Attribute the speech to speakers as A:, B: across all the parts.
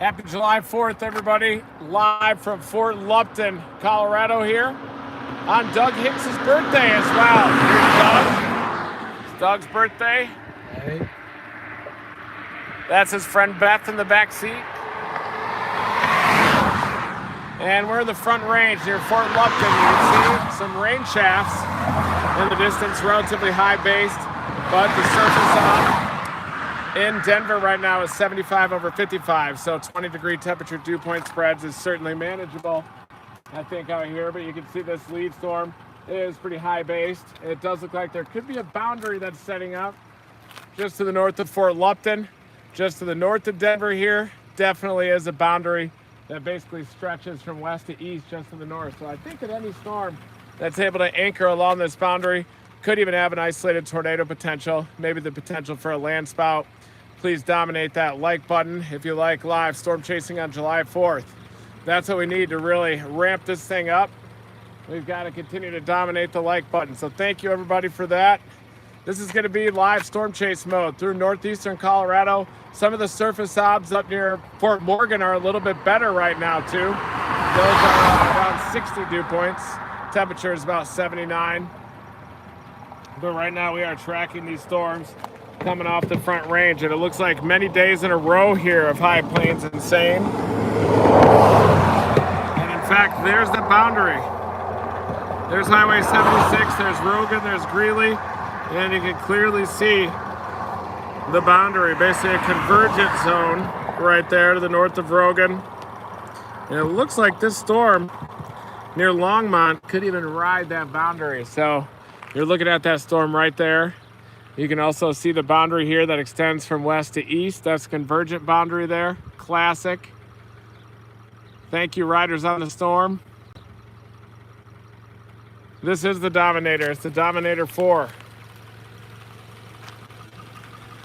A: Happy July 4th, everybody. Live from Fort Lupton, Colorado here on Doug Hicks's birthday as well. Here's Doug. It's Doug's birthday.
B: Hey.
A: That's his friend Beth in the back seat. And we're in the front range near Fort Lupton. You can see some rain shafts in the distance, relatively high-based, but the surface in Denver right now is 75 over 55, so 20-degree temperature dew point spreads is certainly manageable, I think, out here. But you can see this lead storm is pretty high-based. It does look like there could be a boundary that's setting up just to the north of Fort Lupton. Just to the north of Denver here, definitely is a boundary that basically stretches from west to east just to the north. So I think that any storm that's able to anchor along this boundary could even have an isolated tornado potential, maybe the potential for a land spout. Please dominate that like button if you like live storm chasing on July 4th. That's what we need to really ramp this thing up. We've got to continue to dominate the like button. So thank you, everybody, for that. This is going to be live storm chase mode through northeastern Colorado. Some of the surface obs up near Fort Morgan are a little bit better right now, too. Those are around 60 dew points. Temperature is about 79. But right now we are tracking these storms coming off the front range, and it looks like many days in a row here of high plains insane. And in fact, there's the boundary. There's Highway 76, there's Roggen, there's Greeley, and you can clearly see the boundary, basically a convergent zone right there to the north of Roggen. And it looks like this storm near Longmont could even ride that boundary. So you're looking at that storm right there. You can also see the boundary here that extends from west to east. That's convergent boundary there. Classic. Thank you, riders on the storm. This is the Dominator. It's the Dominator 4.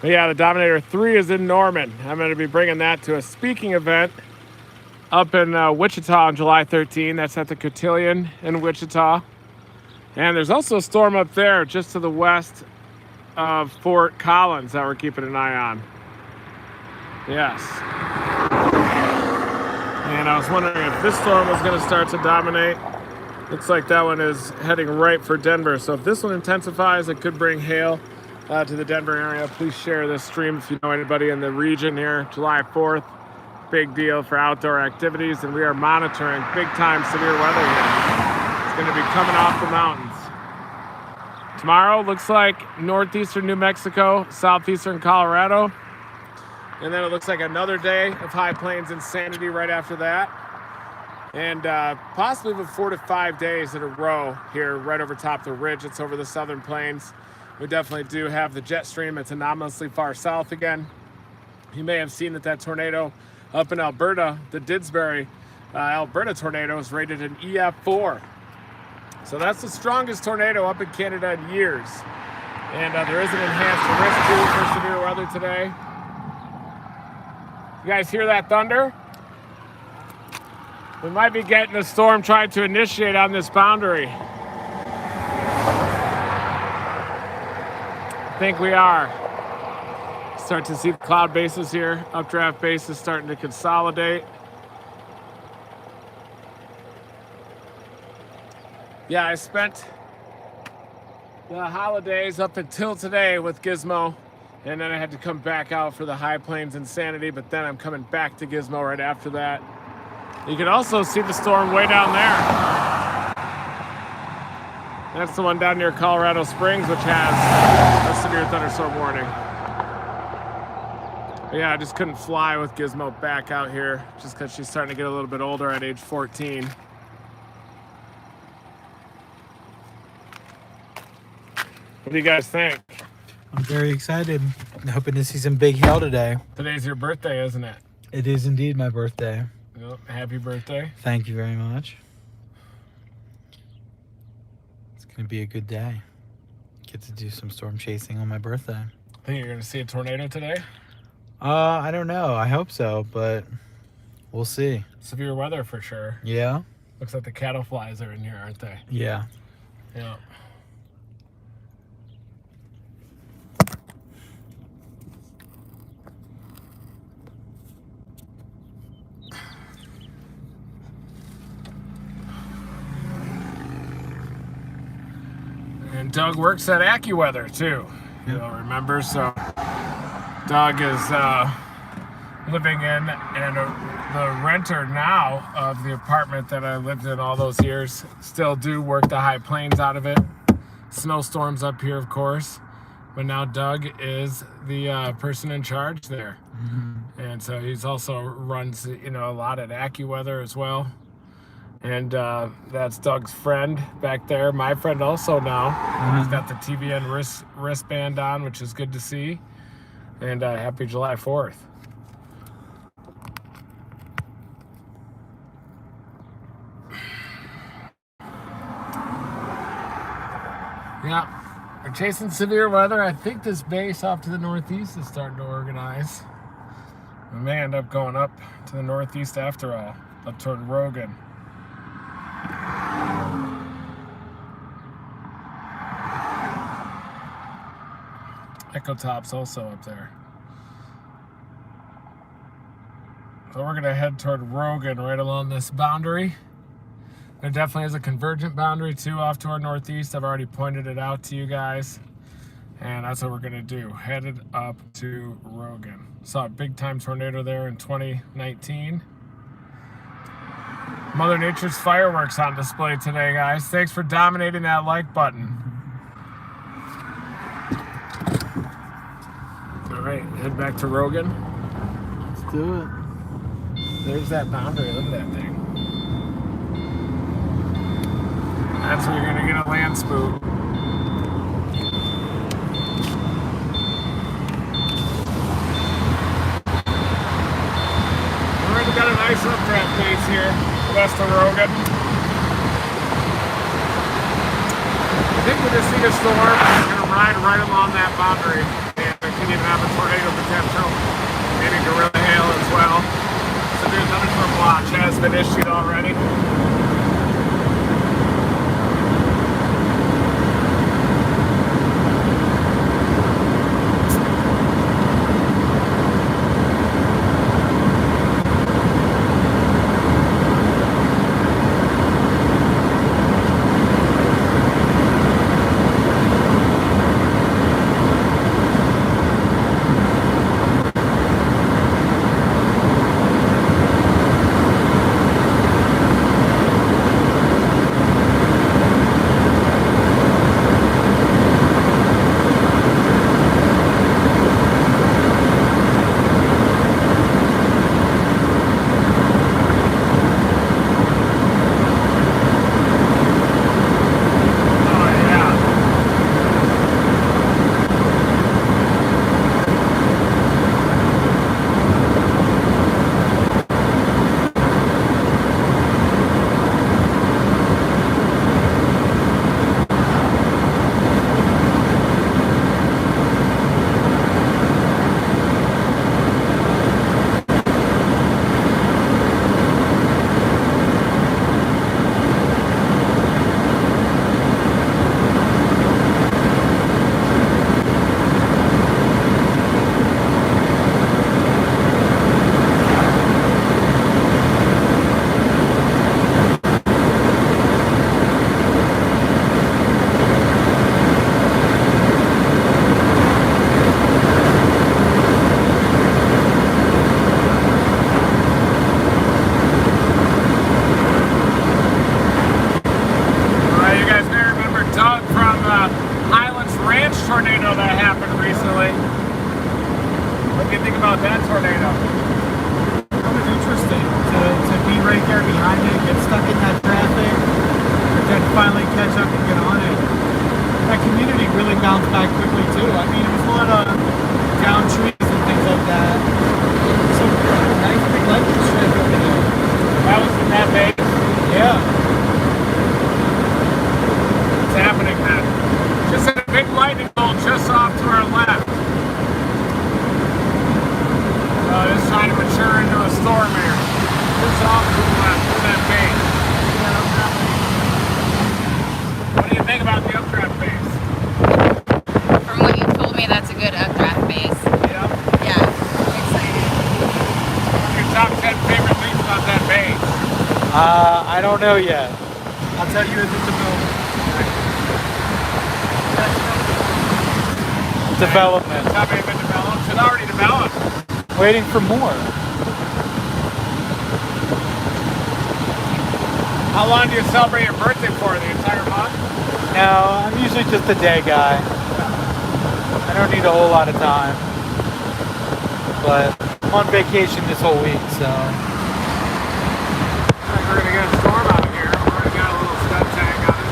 A: But yeah, the Dominator 3 is in Norman. I'm going to be bringing that to a speaking event up in Wichita on July 13. That's at the Cotillion in Wichita. And there's also a storm up there just to the west of Fort Collins that we're keeping an eye on. Yes. And I was wondering if this storm was going to start to dominate. Looks like that one is heading right for Denver. So if this one intensifies, it could bring hail to the Denver area. Please share this stream if you know anybody in the region here. July 4th, big deal for outdoor activities, and we are monitoring big-time severe weather here. It's going to be coming off the mountains. Tomorrow looks like northeastern New Mexico, southeastern Colorado. And then it looks like another day of high plains insanity right after that. And possibly even 4 to 5 days in a row here right over top the ridge. It's over the southern plains. We definitely do have the jet stream. It's anomalously far south again. You may have seen that tornado up in Alberta, the Didsbury, Alberta tornado is rated an EF4. So that's the strongest tornado up in Canada in years. And there is an enhanced risk too for severe weather today. You guys hear that thunder? We might be getting a storm trying to initiate on this boundary. I think we are. Start to see the cloud bases here. Updraft bases starting to consolidate. Yeah, I spent the holidays up until today with Gizmo, and then I had to come back out for the High Plains Insanity, but then I'm coming back to Gizmo right after that. You can also see the storm way down there. That's the one down near Colorado Springs, which has a severe thunderstorm warning. But yeah, I just couldn't fly with Gizmo back out here just because she's starting to get a little bit older at age 14. What do you guys think?
B: I'm very excited. I'm hoping to see some big hail today.
A: Today's your birthday, isn't it?
B: It is indeed my birthday.
A: Well, happy birthday.
B: Thank you very much. It's going to be a good day. Get to do some storm chasing on my birthday.
A: Think you're going to see a tornado today?
B: I don't know. I hope so, but we'll see.
A: Severe weather for sure.
B: Yeah?
A: Looks like the cattle flies are in here, aren't they?
B: Yeah.
A: Yeah. And Doug works at AccuWeather too. You'll remember. So Doug is living in and the renter now of the apartment that I lived in all those years. Still do work the high plains out of it. Snowstorms up here, of course. But now Doug is the person in charge there. Mm-hmm. And so he's also runs, a lot at AccuWeather as well. And that's Doug's friend back there. My friend also now. Mm-hmm. He's got the TVN wristband on, which is good to see. And happy July 4th. Yeah. We're chasing severe weather. I think this base off to the northeast is starting to organize. We may end up going up to the northeast after all, up toward Roggen. Echo Top's also up there. So we're going to head toward Roggen right along this boundary. There definitely is a convergent boundary too off to our northeast. I've already pointed it out to you guys. And that's what we're gonna do. Headed up to Roggen. Saw a big time tornado there in 2019. Mother Nature's fireworks on display today, guys. Thanks for dominating that like button. All right, head back to Roggen.
B: Let's do it.
A: There's that boundary, look at that thing. That's where you're gonna get a land spook. Alright, we got a nice updraft base here, west of Roggen. I think we just see a storm. We're gonna ride right along that boundary. And we can even have a tornado potential. Maybe gorilla hail as well. So there's thunderstorm watch has been issued already.
B: I don't know yet.
C: I'll tell you if it's a building.
B: Development.
A: It's not even been developed. It's already developed.
B: Waiting for more.
A: How long do you celebrate your birthday for? The entire month?
B: No, I'm usually just a day guy. I don't need a whole lot of time. But I'm on vacation this whole week, so.
A: We're gonna get a storm out here. We already got a little stud tag on it.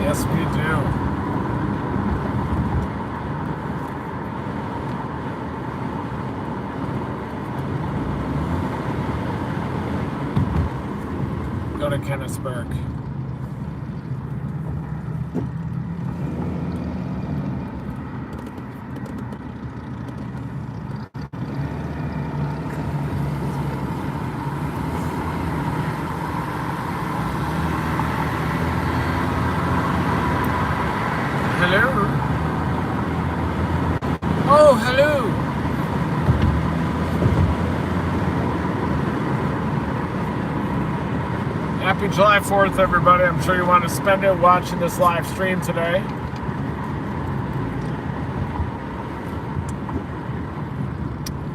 A: Yes, we do. Go to Kennisburg. Hello? Oh, hello! Happy July 4th, everybody. I'm sure you want to spend it watching this live stream today.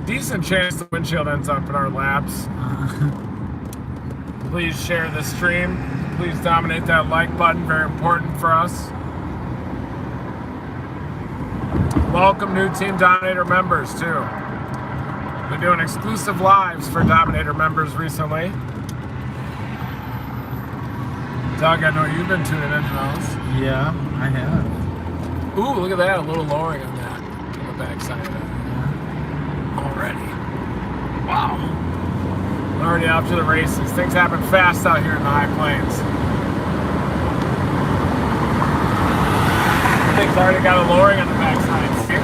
A: Decent chance the windshield ends up in our laps. Please share this stream. Please dominate that like button. Very important for us. Welcome new Team Dominator members, too. Been doing exclusive lives for Dominator members recently. Doug, I know you've been tuning in to those.
B: Yeah, I have.
A: Ooh, look at that. A little lowering on that. On the backside of that. Already. Wow. Already off to the races. Things happen fast out here in the high plains. Things already got a lowering on the backside. See?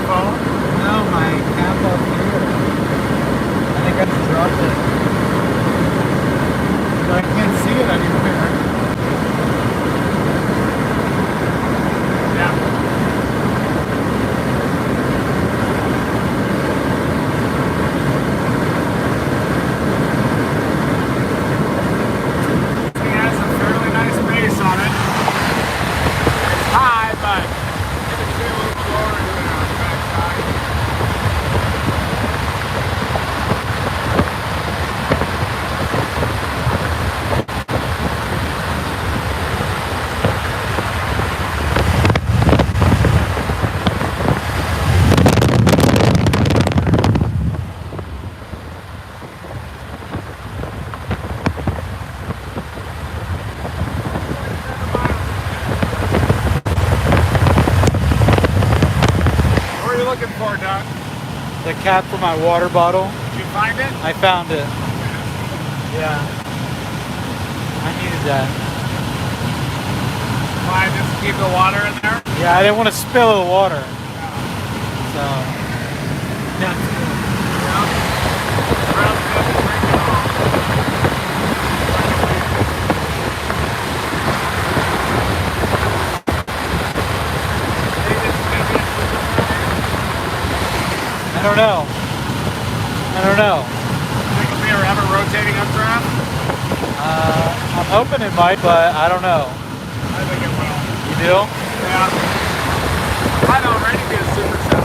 A: phone?
B: No, my cap up here. I think I just dropped it. But I can't see it anywhere.
A: Yeah. It has a fairly nice base on it. It's high, but it can be a little lower than on the backside. What are you looking for, Doug?
B: The cap for my water bottle.
A: Did you find it?
B: I found it. Yeah. I needed that.
A: Why, just keep the water in there?
B: Yeah, I didn't want to spill the water. So. That's good.
A: Rather than drink it all.
B: I don't know. I don't know.
A: Think if we ever have a rotating updraft?
B: I'm hoping it might, but I don't know.
A: I think it will.
B: You do?
A: Yeah. Might already be a super sound.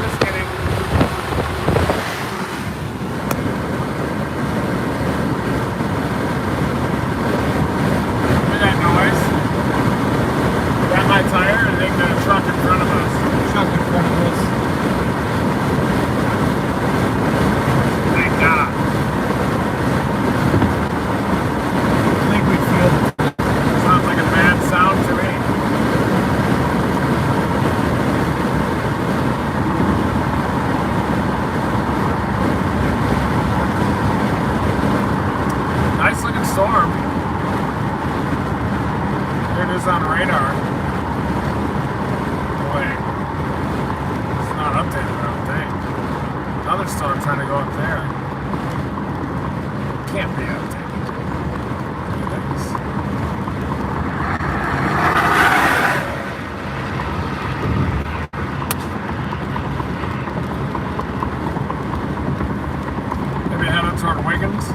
A: Just kidding. Hear that noise? Is that my tire? Or I think the truck in front of us.
B: Truck in front of us.
A: Thank God.
B: I think we feel it.
A: Sounds like a bad sound to me. Nice looking storm. Here it is on radar. Wait. It's not updated, I don't think. Another storm trying to go up there. Can't be updated. It is. Maybe head up toward Wiggins.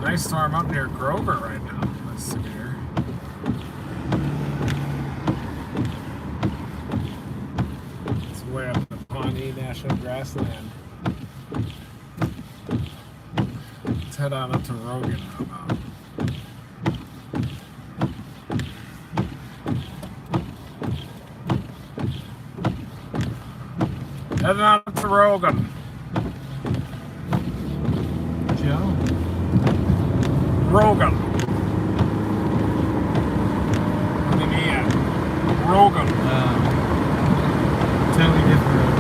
A: Nice storm up near Grover right now. That's severe. It's way up the Pawnee National Grassland. Let's head on up to Roggen. How about? Heading on up to Roggen.
B: Joe.
A: Roggen. With an E at. Roggen.
B: Totally different.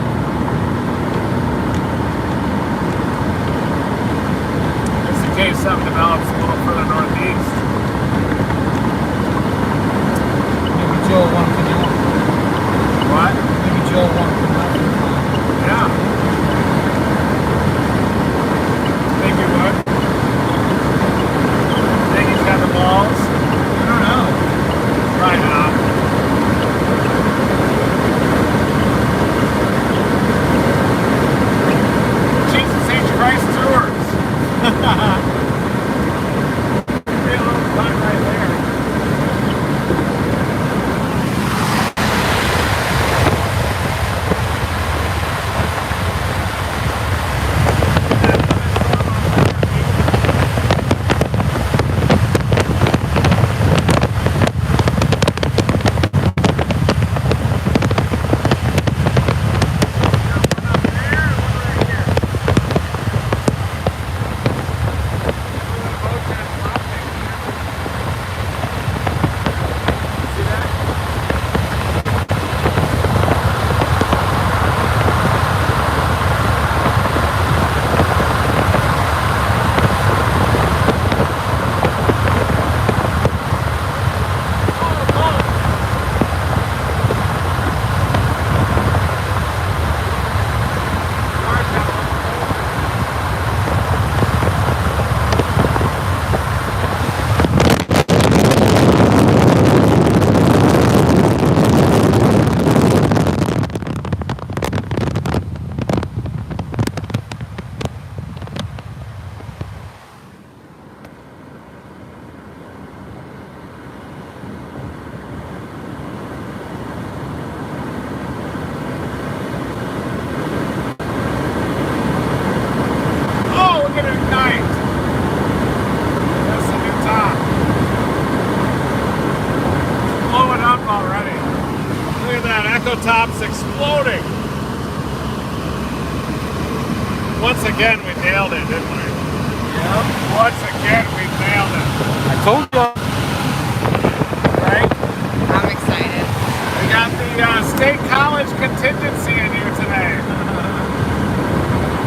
A: Just in case something develops a little further northeast.
B: Maybe Joe won't come out.
A: What?
B: Maybe Joe won't come out.
A: Yeah. Think he would? Think he's got the balls?
B: I don't know.
A: Probably not. top's exploding. Once again, we nailed it, didn't we?
B: Yep.
A: Once again, we nailed it.
B: I told you.
A: Right?
C: I'm excited.
A: We got the State College contingency in here today.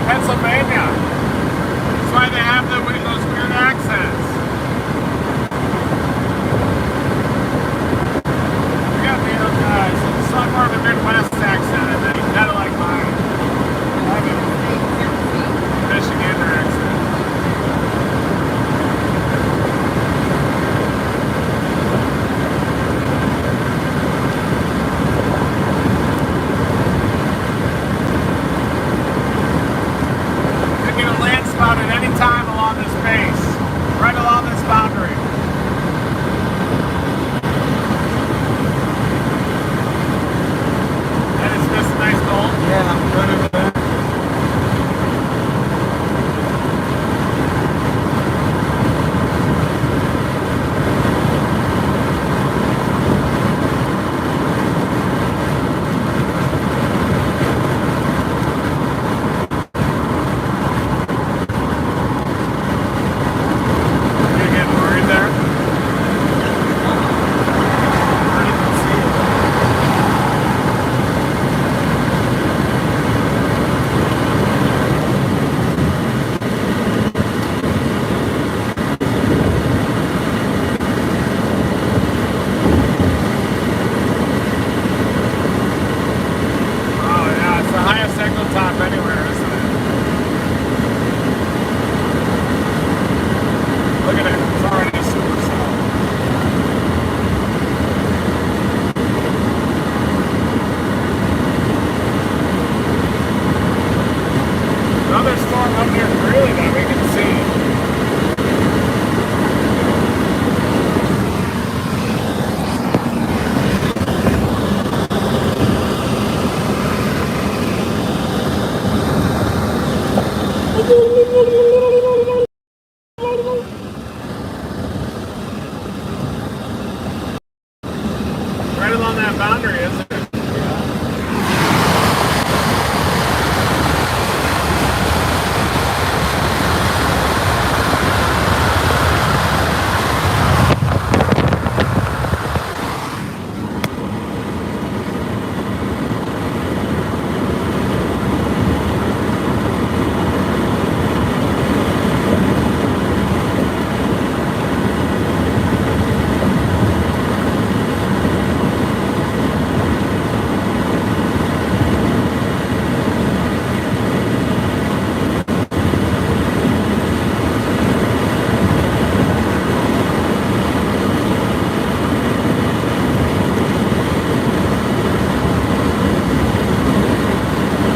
A: Pennsylvania. That's why they have those weird accents. We got the some more of a Midwest accent, and then kind of like mine. I have a Michigander accent. Could get a land spot at any time along this base, right along this boundary. And it's just a nice goal.
B: Yeah, I'm good over there.
A: You're getting worried there?
B: I didn't even see it.
A: Oh yeah, it's the highest signal top anywhere, isn't it? Look at it, it's already super slow. Another storm up near Greeley that we can see. Right along that boundary, isn't it?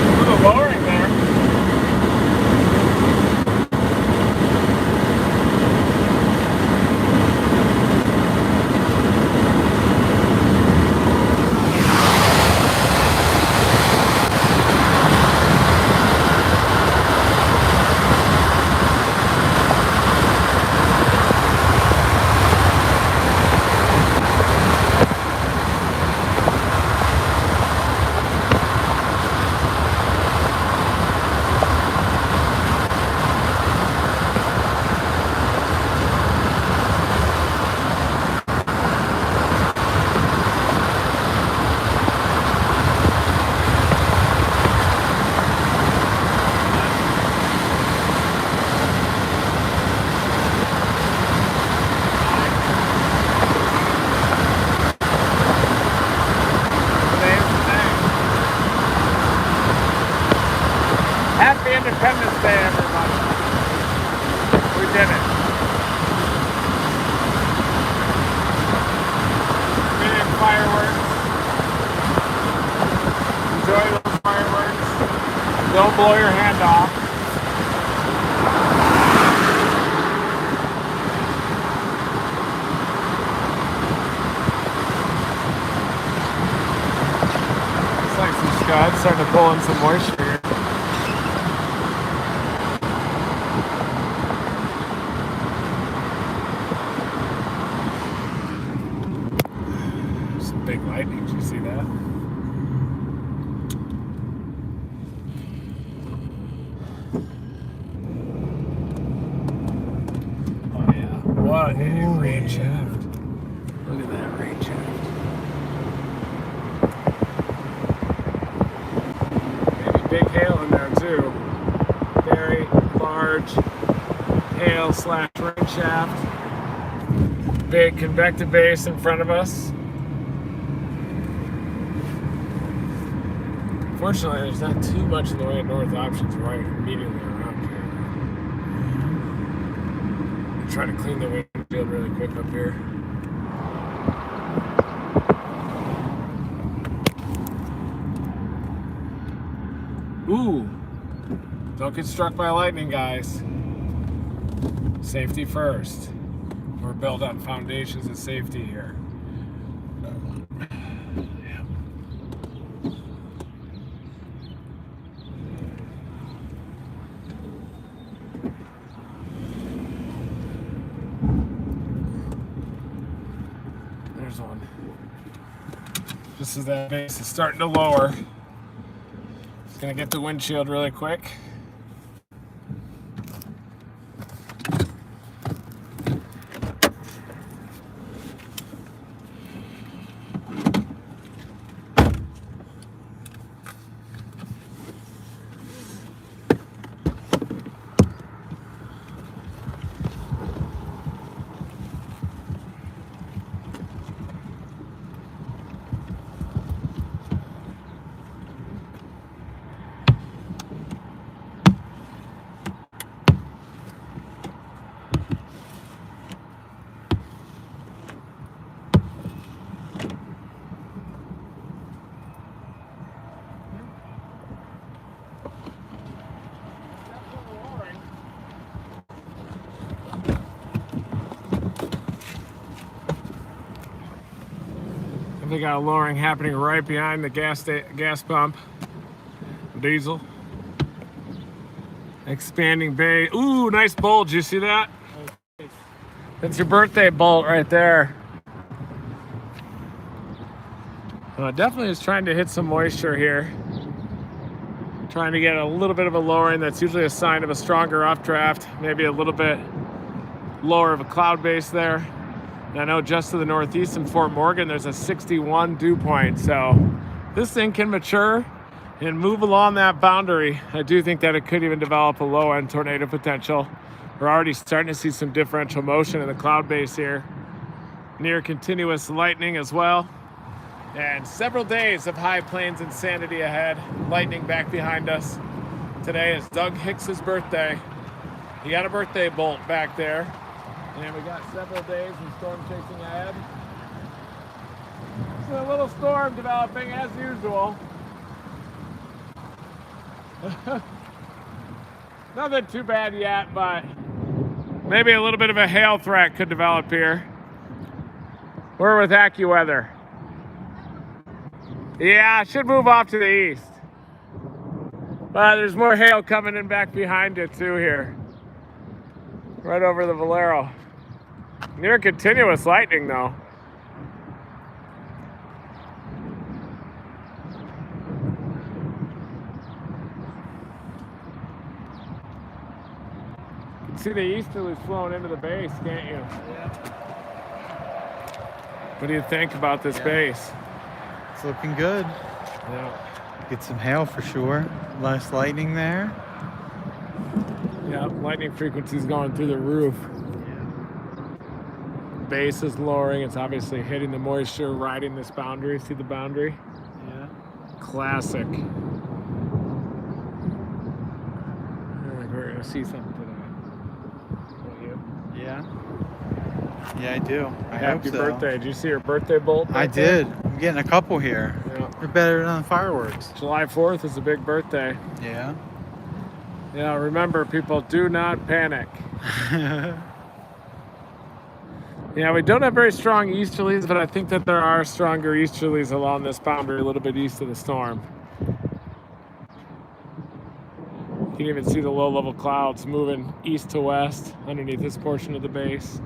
A: A little lowering there. Today's the day. Happy Independence Day, everybody. We did it. Million fireworks. Enjoy those fireworks. Don't blow your hand off. Looks like some scuds starting to pull in some moisture here. Some big lightning, did you see that? Fascinating rain shaft. Look at that rain shaft. Maybe big hail in there too. Very large hail / rain shaft. Big convective base in front of us. Fortunately, there's not too much in the way of north options right immediately around here. I'm trying to clean the windshield really quick up here. Ooh! Don't get struck by lightning, guys. Safety first. We're built on foundations of safety here. There's one. Just as that base is starting to lower, just gonna get the windshield really quick. They got a lowering happening right behind the gas pump. Diesel. Expanding bay. Ooh, nice bulge. You see that? That's your birthday bolt right there. Definitely is trying to hit some moisture here. Trying to get a little bit of a lowering. That's usually a sign of a stronger updraft. Maybe a little bit lower of a cloud base there. And I know just to the northeast in Fort Morgan, there's a 61 dew point. So this thing can mature and move along that boundary. I do think that it could even develop a low end tornado potential. We're already starting to see some differential motion in the cloud base here. Near continuous lightning as well. And several days of high plains insanity ahead. Lightning back behind us. Today is Doug Hicks's birthday. He got a birthday bolt back there. And we got several days of storm chasing ahead. So a little storm developing as usual. Nothing too bad yet, but maybe a little bit of a hail threat could develop here. We're with AccuWeather. Yeah, should move off to the east. But there's more hail coming in back behind it too here. Right over the Valero. Near continuous lightning though. You can see the easterlies flowing into the base, can't you?
B: Yeah.
A: What do you think about this base?
B: It's looking good.
A: Yeah.
B: Get some hail for sure. Less lightning there.
A: Yeah, lightning frequency is going through the roof. Base is lowering. It's obviously hitting the moisture, riding this boundary. See the boundary?
B: Yeah.
A: Classic. I think we're gonna see something today. Don't you?
B: Yeah. Yeah, I do. I
A: Happy
B: hope so.
A: birthday. Did you see your birthday bolt?
B: I
A: there?
B: did. I'm getting a couple here.
A: Yeah.
B: They're better than fireworks.
A: July 4th is a big birthday.
B: Yeah.
A: Yeah, remember, people, do not panic. Yeah, we don't have very strong easterlies, but I think that there are stronger easterlies along this boundary a little bit east of the storm. You can even see the low-level clouds moving east to west underneath this portion of the base.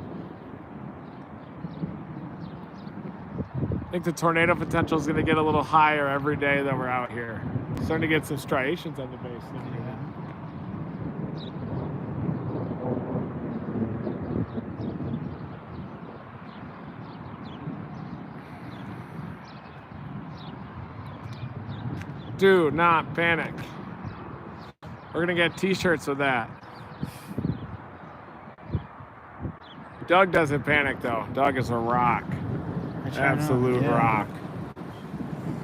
A: I think the tornado potential is going to get a little higher every day that we're out here. Starting to get some striations on the base now. Do not panic. We're gonna get t-shirts with that. Doug doesn't panic though. Doug is a rock. Absolute rock.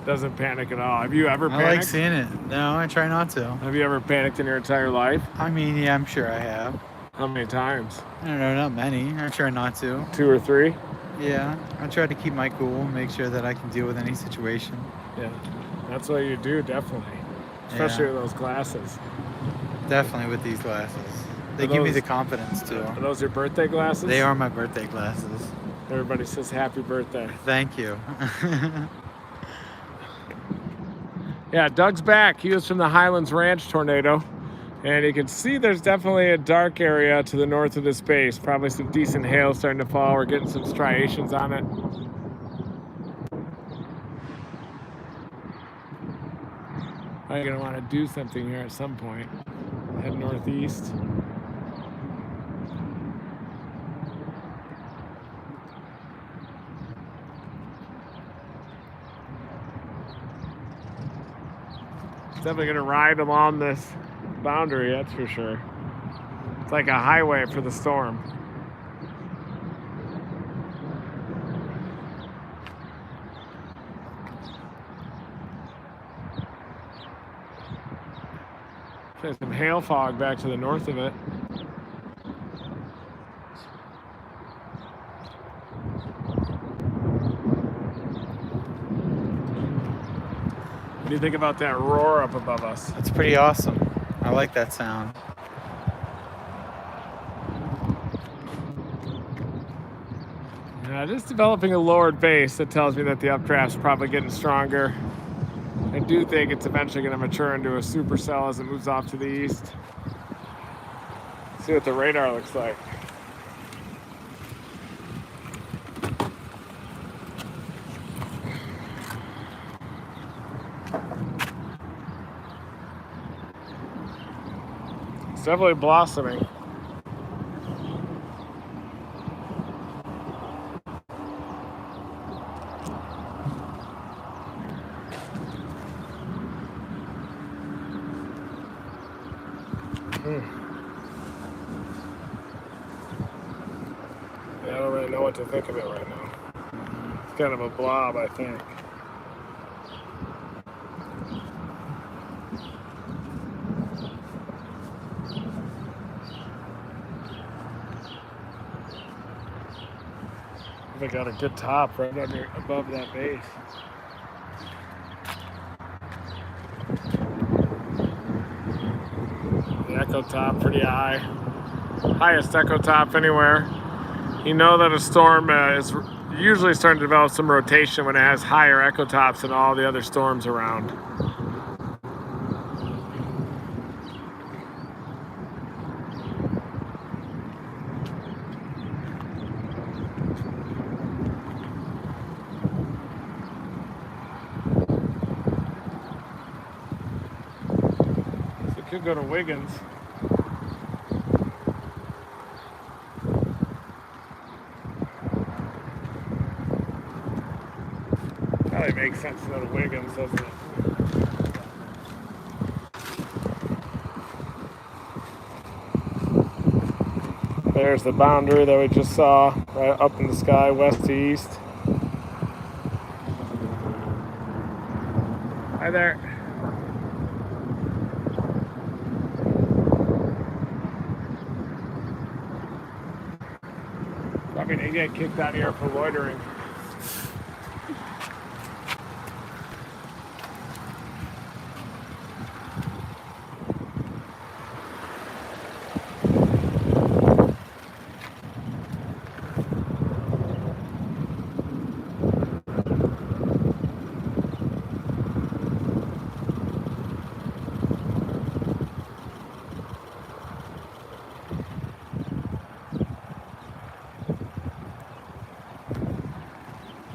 A: Doesn't panic at all. Have you ever panicked?
B: I like seeing it. No, I try not to.
A: Have you ever panicked in your entire life?
B: I mean, yeah, I'm sure I have.
A: How many times?
B: I don't know, not many. I try not to.
A: 2 or 3?
B: Yeah, I try to keep my cool, make sure that I can deal with any situation.
A: Yeah, that's what you do, definitely. Especially with those glasses.
B: Definitely with these glasses. They give me the confidence too.
A: Are those your birthday glasses?
B: They are my birthday glasses.
A: Everybody says happy birthday.
B: Thank you.
A: Yeah, Doug's back. He was from the Highlands Ranch tornado. And you can see there's definitely a dark area to the north of this base. Probably some decent hail starting to fall. We're getting some striations on it. I'm going to want to do something here at some point. Head northeast. Definitely gonna ride along this boundary, that's for sure. It's like a highway for the storm. There's some hail fog back to the north of it. What do you think about that roar up above us?
B: That's pretty awesome. I like that sound.
A: Yeah, just developing a lowered base that tells me that the updraft's probably getting stronger. I do think it's eventually going to mature into a supercell as it moves off to the east. See what the radar looks like. Definitely blossoming. Yeah, I don't really know what to think of it right now. It's kind of a blob, I think. They got a good top right under above that base. The echo top pretty high. Highest echo top anywhere. You know that a storm is usually starting to develop some rotation when it has higher echo tops than all the other storms around. Could go to Wiggins. Probably makes sense to go to Wiggins, doesn't it? There's the boundary that we just saw, right up in the sky, west to east. Hi there. I'm gonna get kicked out of here for loitering.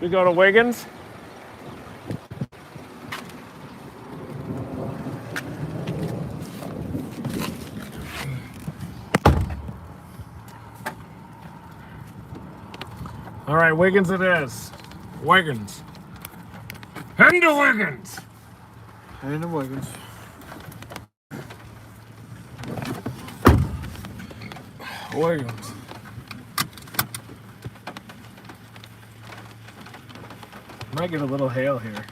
A: We go to Wiggins. All right, Wiggins it is. Wiggins. Heading to Wiggins.
B: And the Wiggins.
A: Wiggins. Might get a little hail here.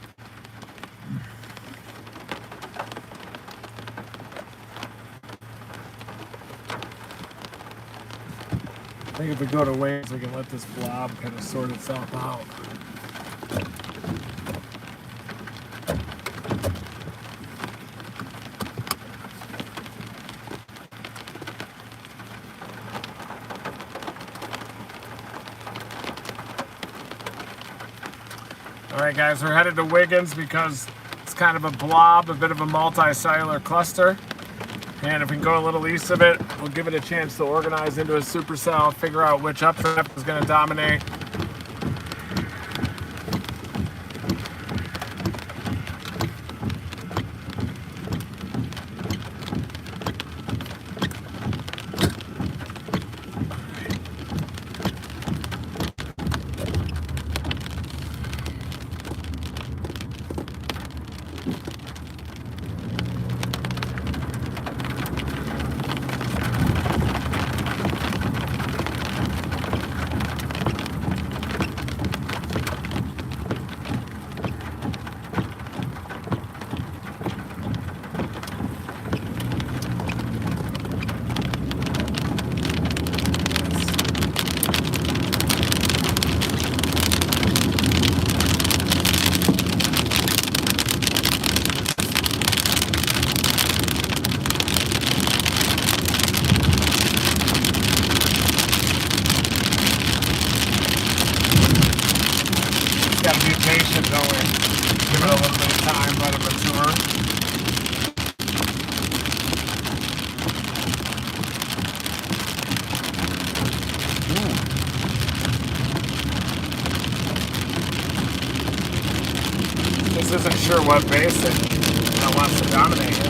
A: I think if we go to Wiggins, we can let this blob kind of sort itself out. Alright guys, we're headed to Wiggins because it's kind of a blob, a bit of a multicellular cluster. And if we can go a little east of it, we'll give it a chance to organize into a supercell, figure out which updraft is going to dominate. Gotta be patient, don't we? Give it a little bit of time, let it mature. This isn't sure what base it wants to dominate here.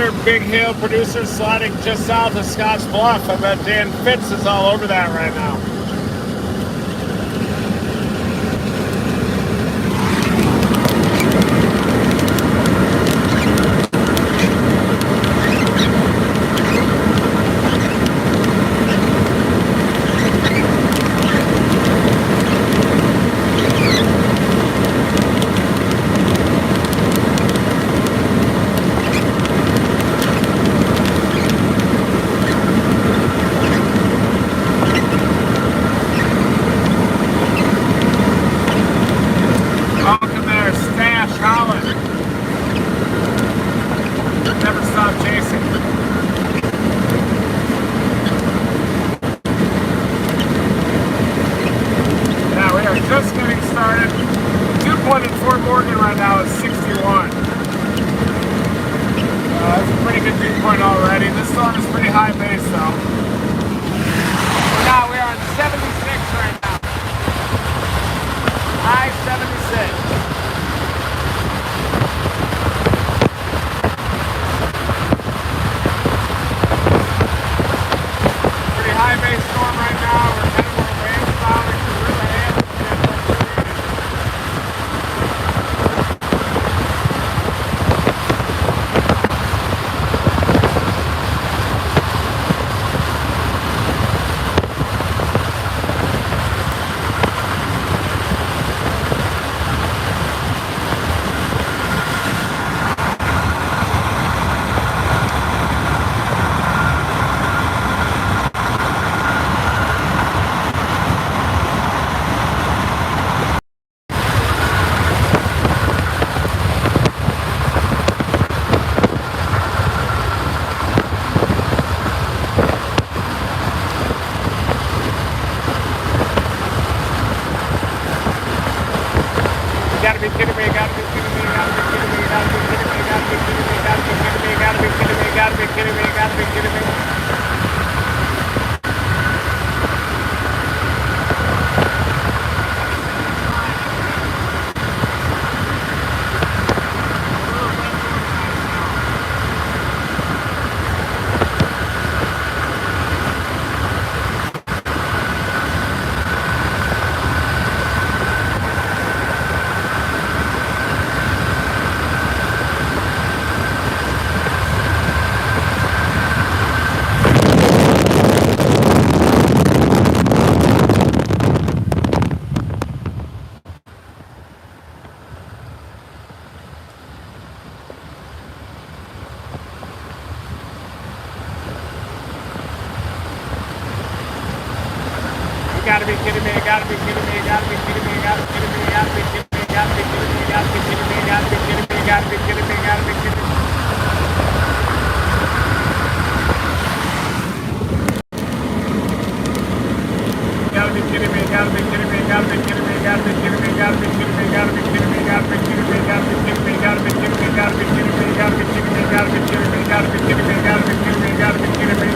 A: other big hail producer sliding just south of Scotch Bluff. I bet Dan Fitz is all over that right now. Gotta be kidding me, gotta be kidding me, gotta be kidding me, gotta be kidding me, gotta be kidding me, gotta be kidding me, gotta be kidding me, gotta be kidding me, gotta be kidding me, gotta be kidding me. Gotta be kidding me, gotta be kidding me, gotta be kidding me, gotta be kidding me, gotta be kidding me, gotta be kidding me, gotta be kidding me, gotta be kidding me, gotta be kidding me, gotta be kidding me, gotta be kidding me, gotta be kidding me, gotta be kidding me, gotta be kidding me, gotta be kidding me.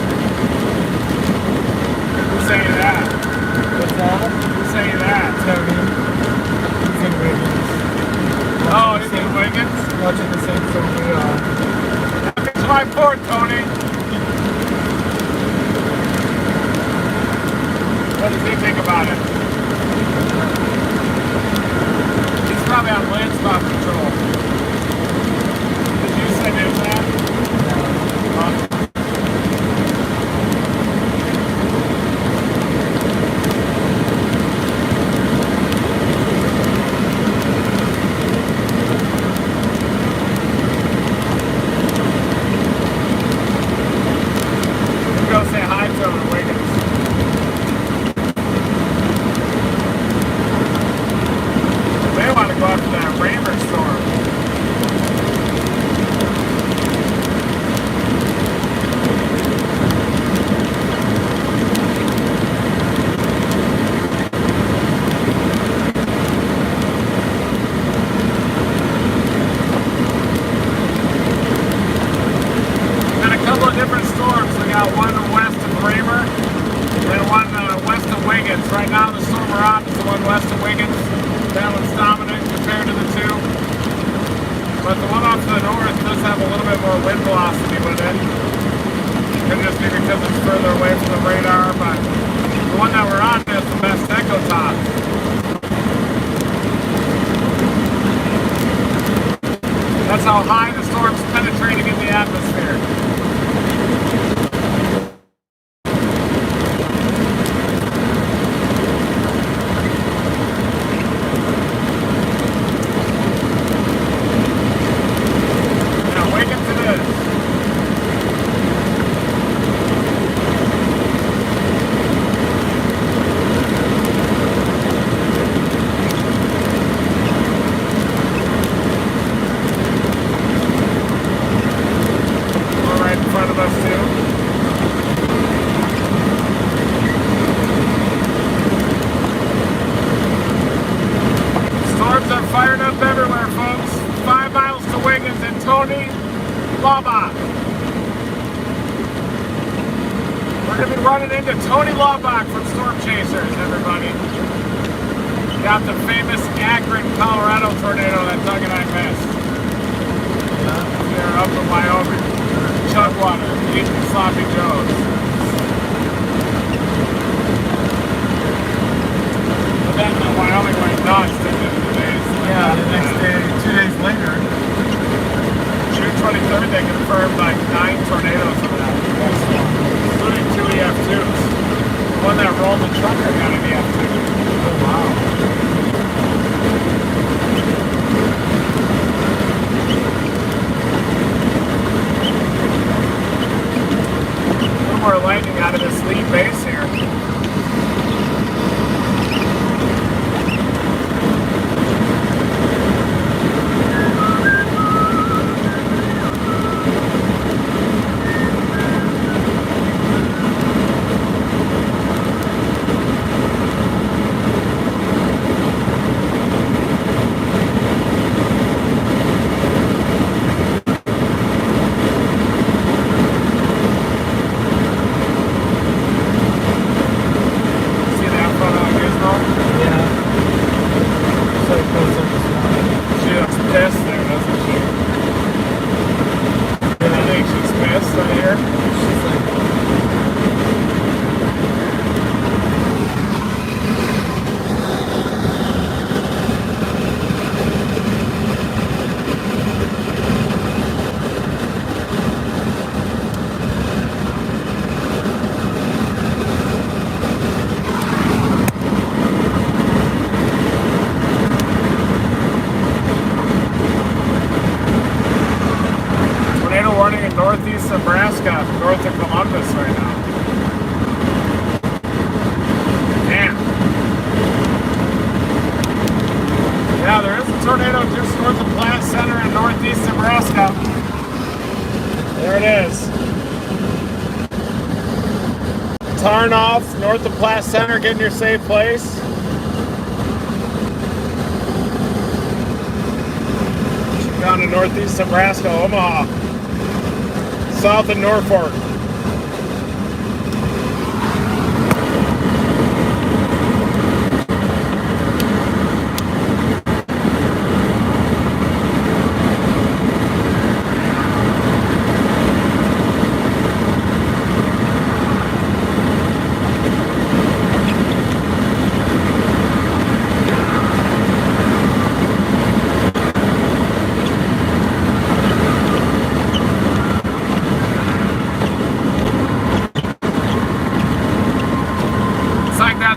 A: Who's saying that?
B: What's that?
A: Who's saying that?
B: Tony. He's in Wiggins.
A: Oh, he's in Wiggins?
B: Watching the same film we are.
A: It's my port, Tony. What does he think about it? He's probably on land spot control. Did you send him that? No. Go say hi to him in Wiggins. They want to go after that Raymer storm. Got a couple of different storms. We got one west of Raymer and one west of Wiggins. Right now the storm we're on is the one west of Wiggins. That one's dominant compared to the two. does have a little bit more wind velocity with it. Could just be because it's further away from the radar, but the one that we're on is the best echo top. That's how high the storm's penetrating in the atmosphere. Fired up everywhere, folks. 5 miles to Wiggins and Tony Laubach. We're going to be running into Tony Laubach from Storm Chasers, everybody. Got the famous Akron, Colorado tornado that Doug and I missed. They're up in Wyoming. Chugwater, eating sloppy joes. But then Wyoming went nuts, didn't it?
B: Yeah, the next day, 2 days later.
A: June 23rd, they confirmed like 9 tornadoes of that, including 2 EF2s. The one that rolled the trucker got an EF2. Oh, wow. A little more lightning out of this lead base here. Northeast Nebraska, north of Columbus right now. Damn. Yeah, there is a tornado just north of Platte Center in northeast Nebraska. There it is. Tarnoff, north of Platte Center, getting your safe place. Down to northeast Nebraska, Omaha. South of Norfolk.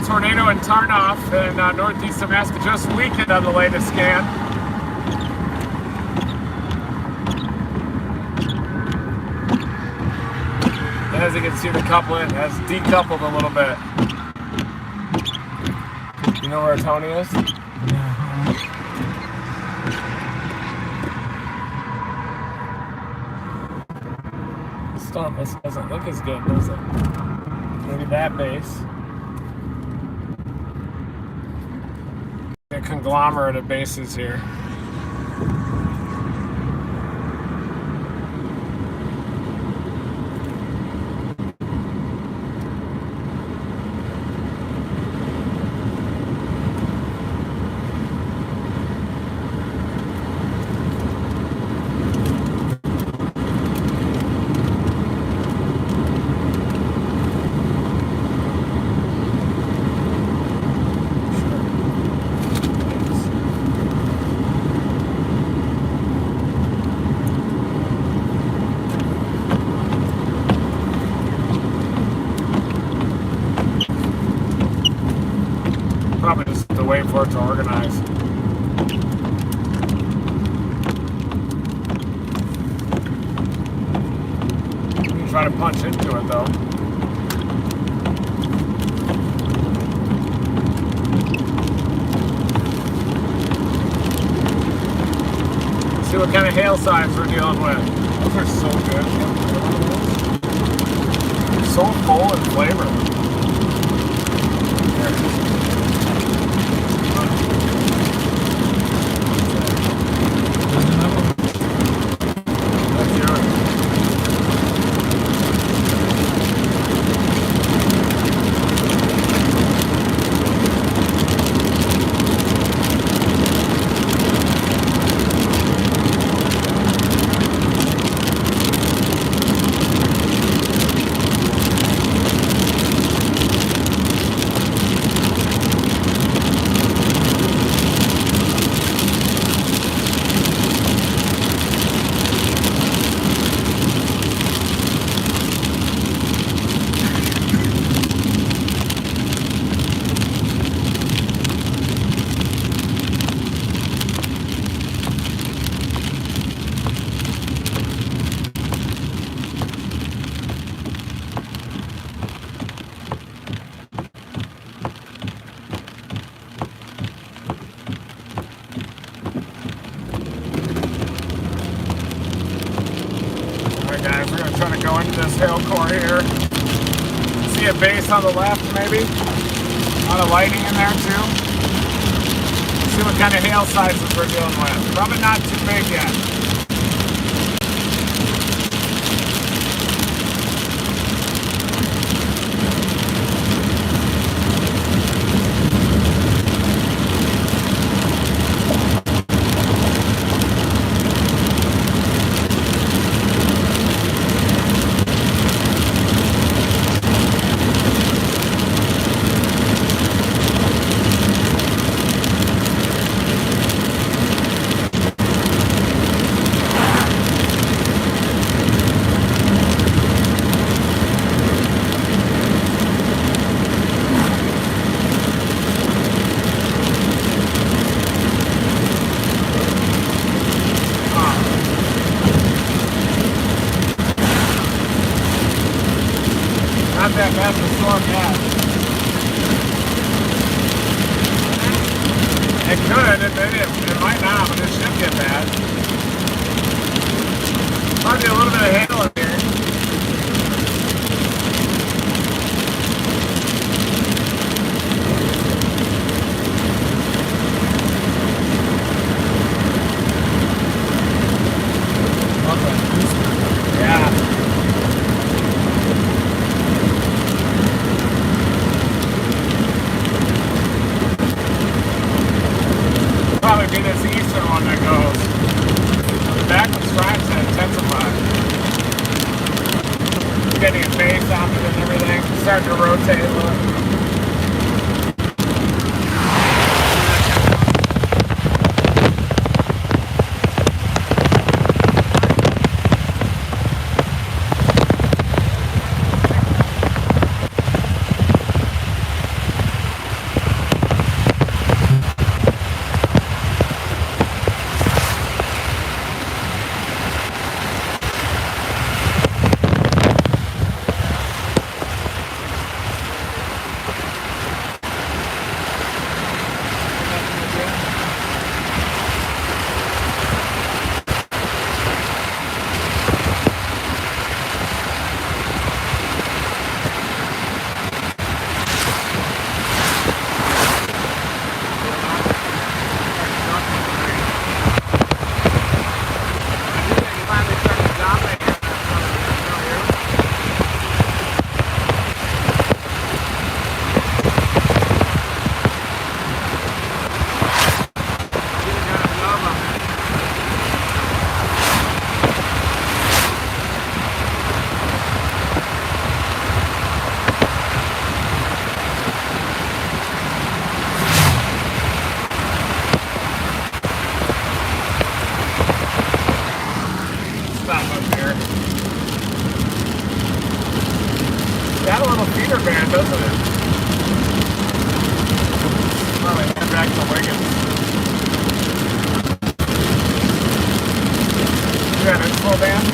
A: Tornado in Tarnoff in northeast Nebraska just weakened on the latest scan. As you can see, the coupling has decoupled a little bit. You know where Tony is? Storm, this doesn't look as good, does it? Maybe that base. A conglomerate of bases here. organized. You can try to punch into it though. See what kind of hail size we're dealing with. Those are so good. They're so full in flavor. That's yours. Guys, we're going to try to go into this hill core here. See a base on the left, maybe? A lot of lighting in there, too. See what kind of hail sizes we're dealing with. Probably not too big yet. Not that bad for storm yet. It could, it might not, but it should get bad. Might be a little bit of hail in here. Yeah. Probably be this eastern one that goes. The back of stripes that intensify. Getting a base off it and everything. Starting to rotate a little. Got a little feeder band, doesn't it? Probably head back back to Wiggins. You got info band?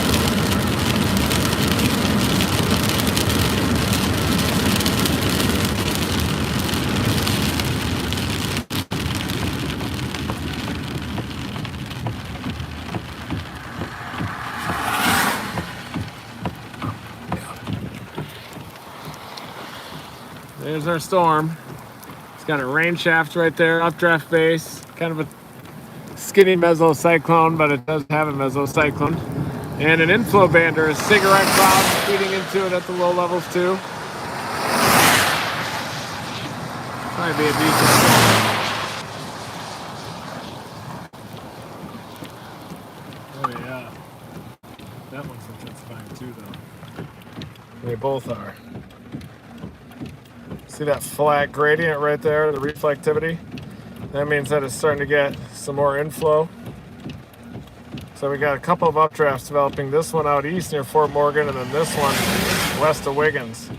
A: There's our storm. It's got a rain shaft right there, updraft base, kind of a skinny mesocyclone, but it does have a mesocyclone. And an inflow band or a cigarette cloud feeding into it at the low levels too. Might be a decent storm. Oh yeah. That one's intensifying too though. They both are. See that flat gradient right there, the reflectivity? That means that it's starting to get some more inflow. So we got a couple of updrafts developing. This one out east near Fort Morgan, and then this one west of Wiggins.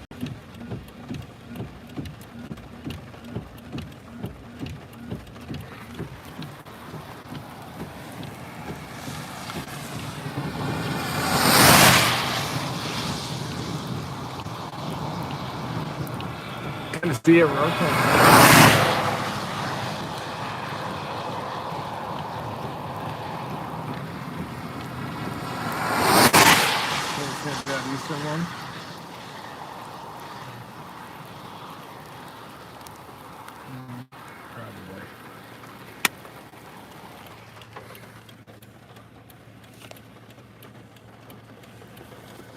A: Kind of see it rotate. One. Probably.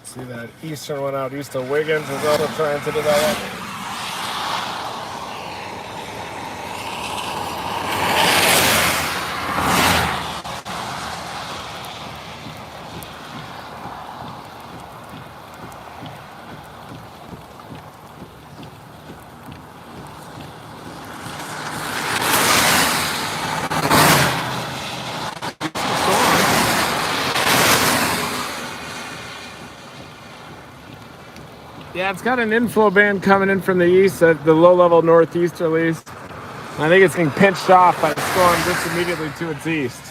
A: See that eastern one out east of Wiggins is also trying to develop. Yeah, it's got an inflow band coming in from the east at the low-level northeasterlies. I think it's getting pinched off by the storm just immediately to its east.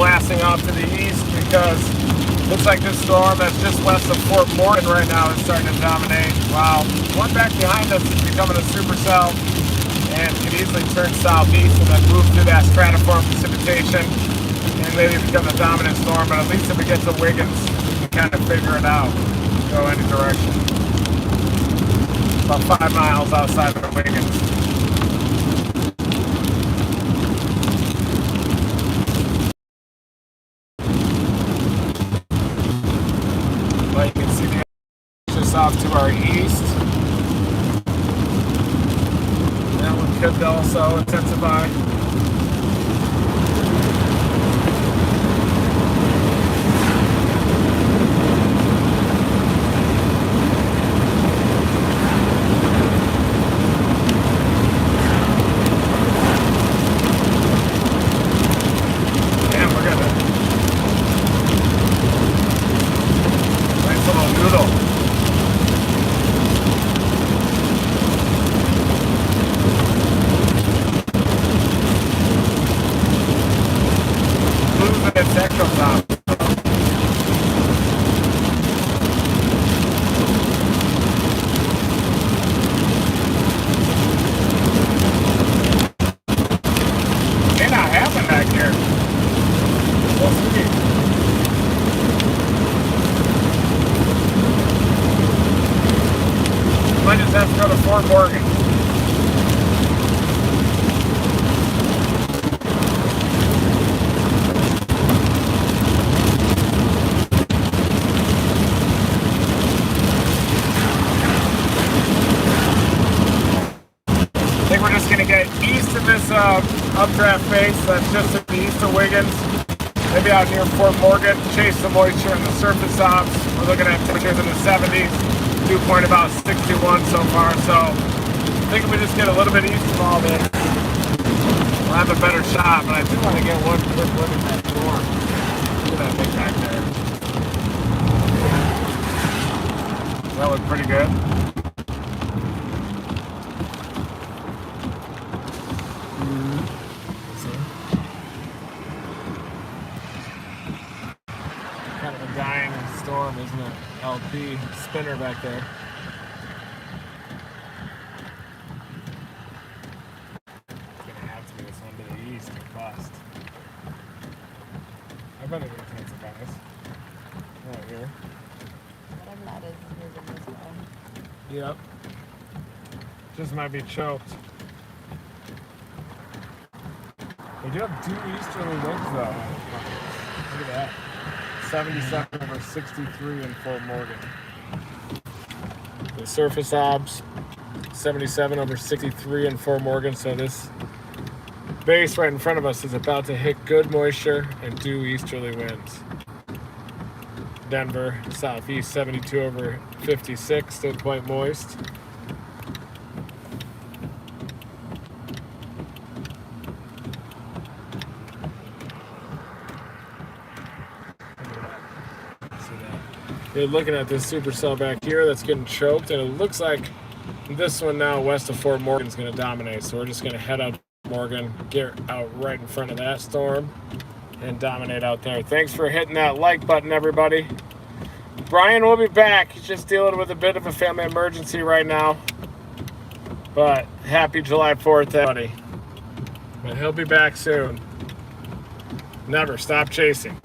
A: Blasting off to the east because it looks like this storm that's just west of Fort Morgan right now is starting to dominate. Wow. One back behind us is becoming a supercell and could easily turn southeast and then move through that stratiform precipitation and maybe become a dominant storm, but at least if we get to Wiggins, we can kind of figure it out, go any direction. About 5 miles outside of Wiggins. You can see the just off to our east. That one could also intensify. Might just have to go to Fort Morgan. updraft base that's just to the east of Wiggins, maybe out near Fort Morgan. Chase the moisture in the surface ops. We're looking at temperatures in the 70s. Dew point about 61 so far. So I think if we just get a little bit east of all this, we'll have a better shot. But I do want to get one quick look at that storm. Look at that thing back there. That looked pretty good. Kind of a dying storm, isn't it? LP spinner back there. It's gonna have to be this one to the east or bust. I bet it intensifies. Right here.
C: Whatever that is moving this way.
A: Yep. Just might be choked. We do have due easterly winds though. Look at that. 77 over 63 in Fort Morgan. The surface obs, 77 over 63 in Fort Morgan. So this base right in front of us is about to hit good moisture and due easterly winds. Denver, southeast, 72 over 56, still quite moist. You're looking at this supercell back here that's getting choked, and it looks like this one now west of Fort Morgan is going to dominate. So we're just going to head out Morgan, get out right in front of that storm, and dominate out there. Thanks for hitting that like button, everybody. Brian will be back. He's just dealing with a bit of a family emergency right now. But happy July 4th, everybody. But he'll be back soon. Never stop chasing.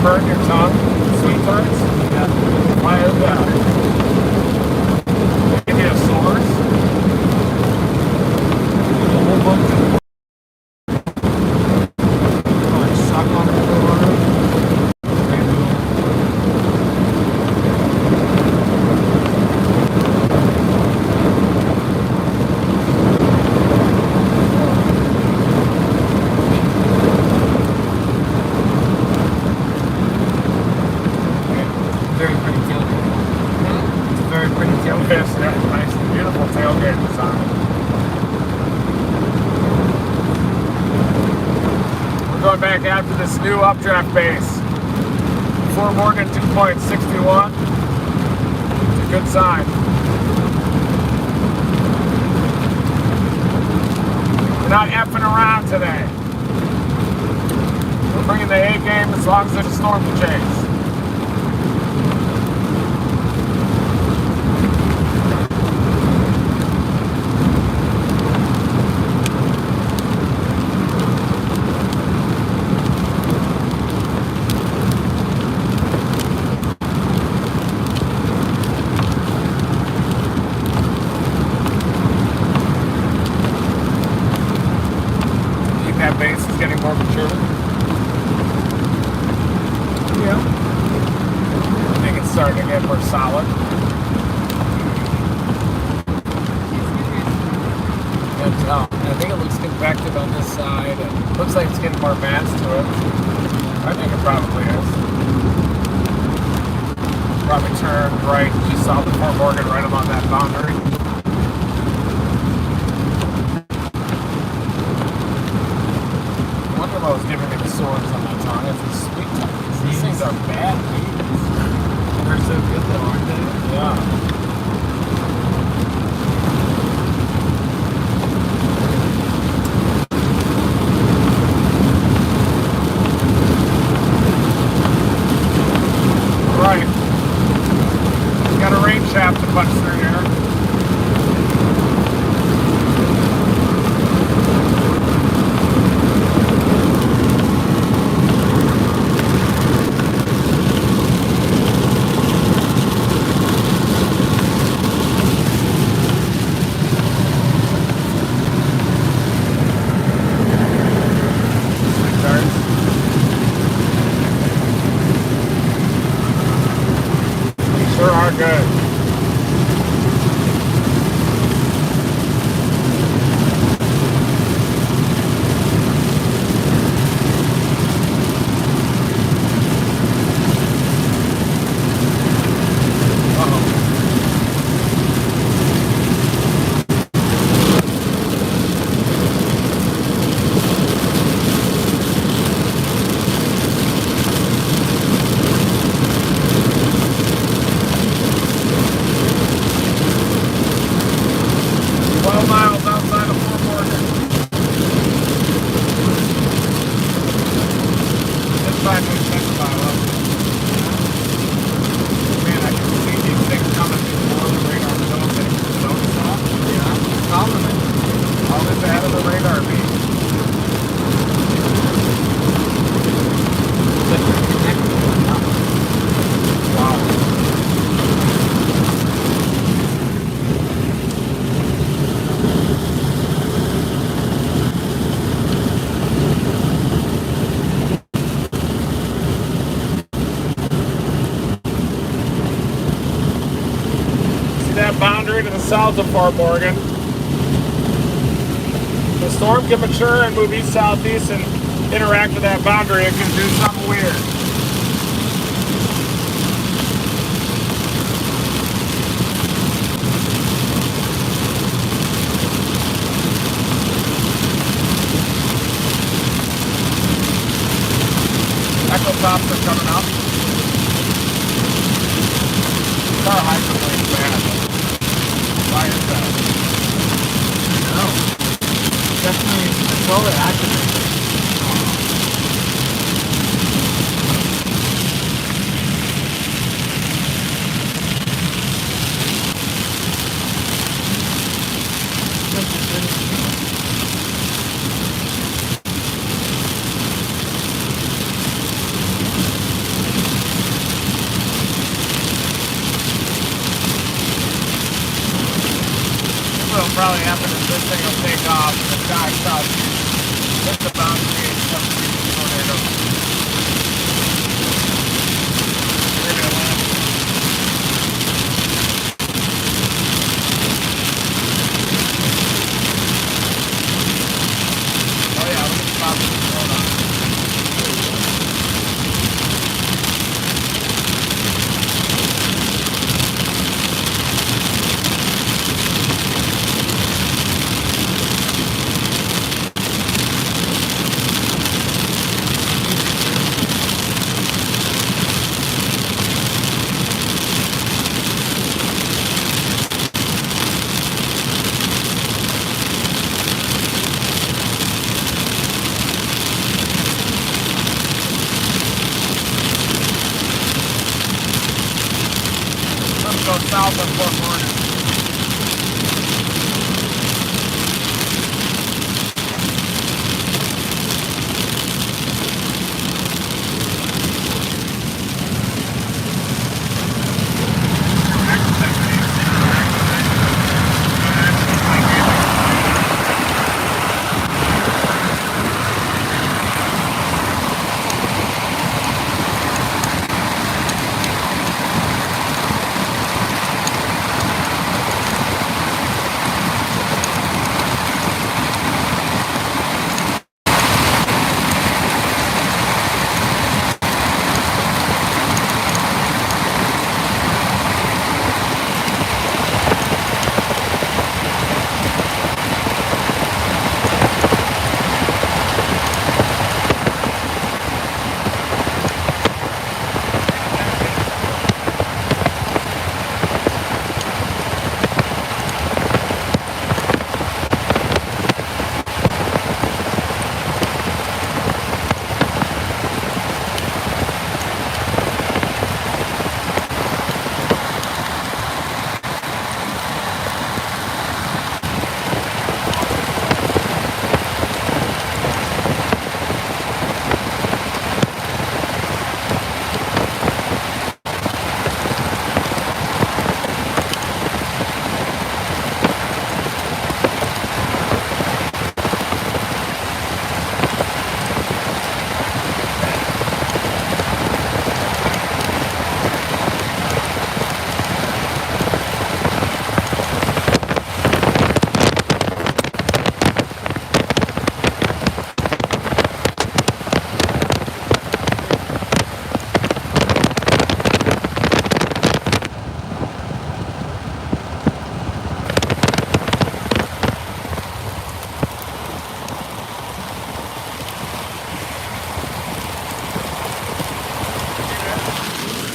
A: burn your tongue, sweethearts? Yeah. Why is that? Give you a sores? Suck on the back after this new updraft base. Fort Morgan 2.61. It's a good sign. not effing around today. We're bringing the A game as long as there's a storm to chase. That base is getting more mature. Yeah. I think it's starting to get more solid. And I think it looks convective on this side. And looks like it's getting more mass to it. I think it probably is. Probably turn right just south of Fort Morgan, right along that boundary. Was giving me the sores on my tongue. It's a sweet tongue. These things are bad weeds. They're so good though, aren't they? Yeah. Right. Got a rain shaft to punch through here. Good. Miles outside of Fort Morgan. This 5 minutes next mile up. Man, I can see these things coming before the radar shows it. Notice that? Yeah, following it. All this ahead of the radar beam. Wow. That boundary to the south of Fort Morgan. The storm can mature and move east-southeast and interact with that boundary. It can do something weird. Echo tops are coming up. Car hyperlane's bad. By yourself. No. Definitely control it activated. What'll probably happen is this thing will take off and the guy stops, hit the boundary and some tornado. We're gonna land. Oh yeah, look at the top of the road on. south of Fort Morgan.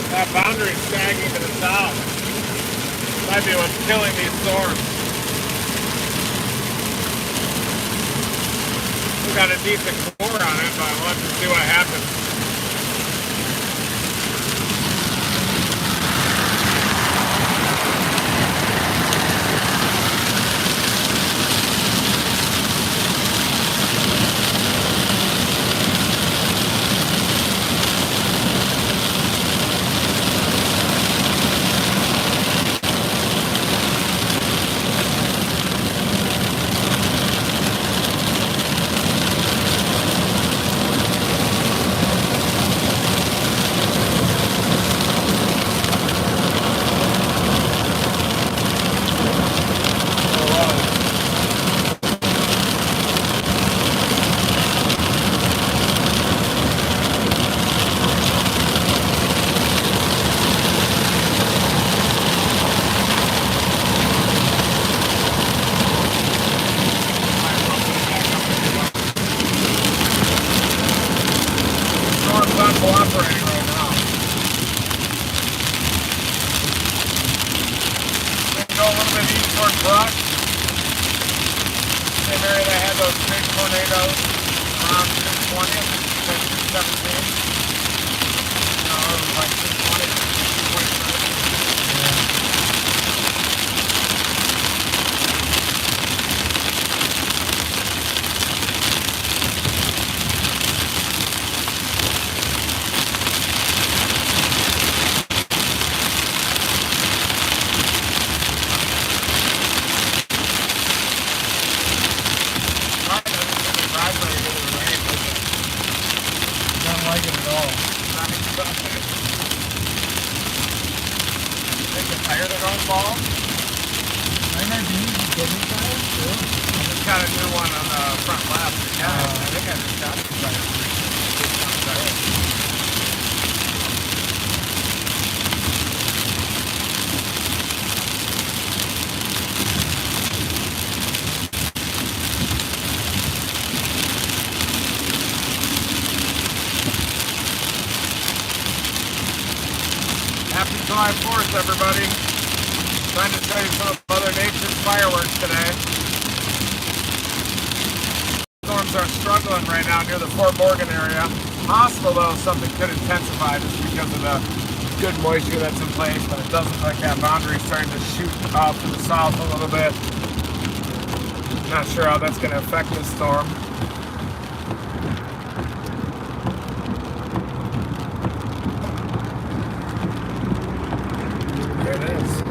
A: That boundary sagging to the south might be what's killing these storms. We got a decent core on it, but we'll have to see what happens. Cooperating right now. We can go a little bit east toward Brush. Same area that had those big tornadoes around 220th, 217. No, it was like 220, 223. Got a new one on the front left. Yeah, I think I just got it. Happy July 4th, everybody. Trying to show you some of Mother Nature's fireworks today. Storms are struggling right now near the Fort Morgan area. Possible though something could intensify just because of the good moisture that's in place, but it does look like that boundary is starting to shoot off to the south a little bit. Not sure how that's going to affect this storm. There it is.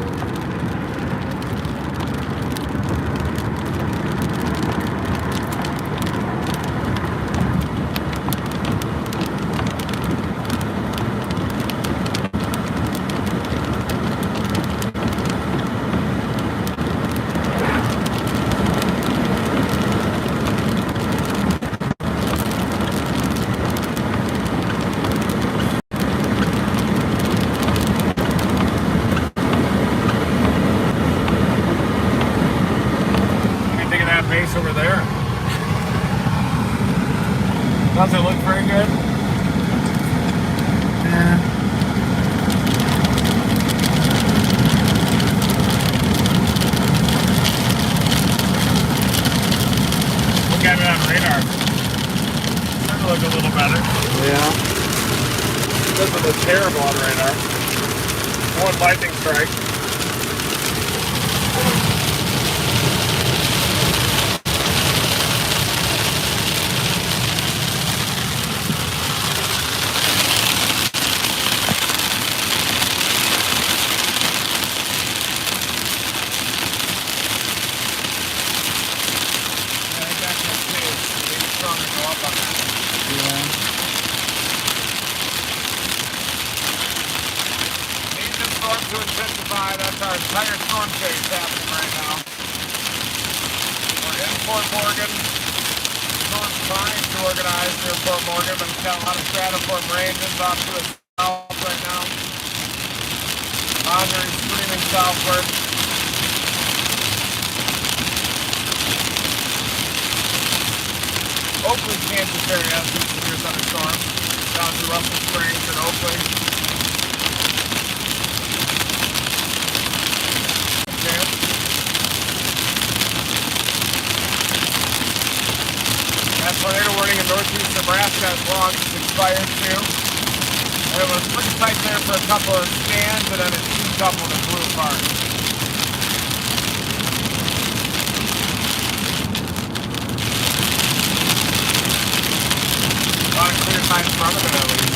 A: Over there. Doesn't look very good.
B: Yeah.
A: Look at it on radar. Starting to look a little better.
B: Yeah.
A: It doesn't look terrible on radar. One lightning strike. To intensify, that's our entire storm chase happening right now. We're in Fort Morgan. Storm's trying to organize near Fort Morgan, but it's got a lot of stratiform ranges off to the south right now. Boundary streaming southward. Oakley, Kansas area has some severe thunderstorms. Down to Russell Springs and Oakley. That tornado warning in northeast Nebraska is long since expired too. And it was pretty tight there for a couple of scans, and then it doubled and blew apart. A lot of clear times from it at least.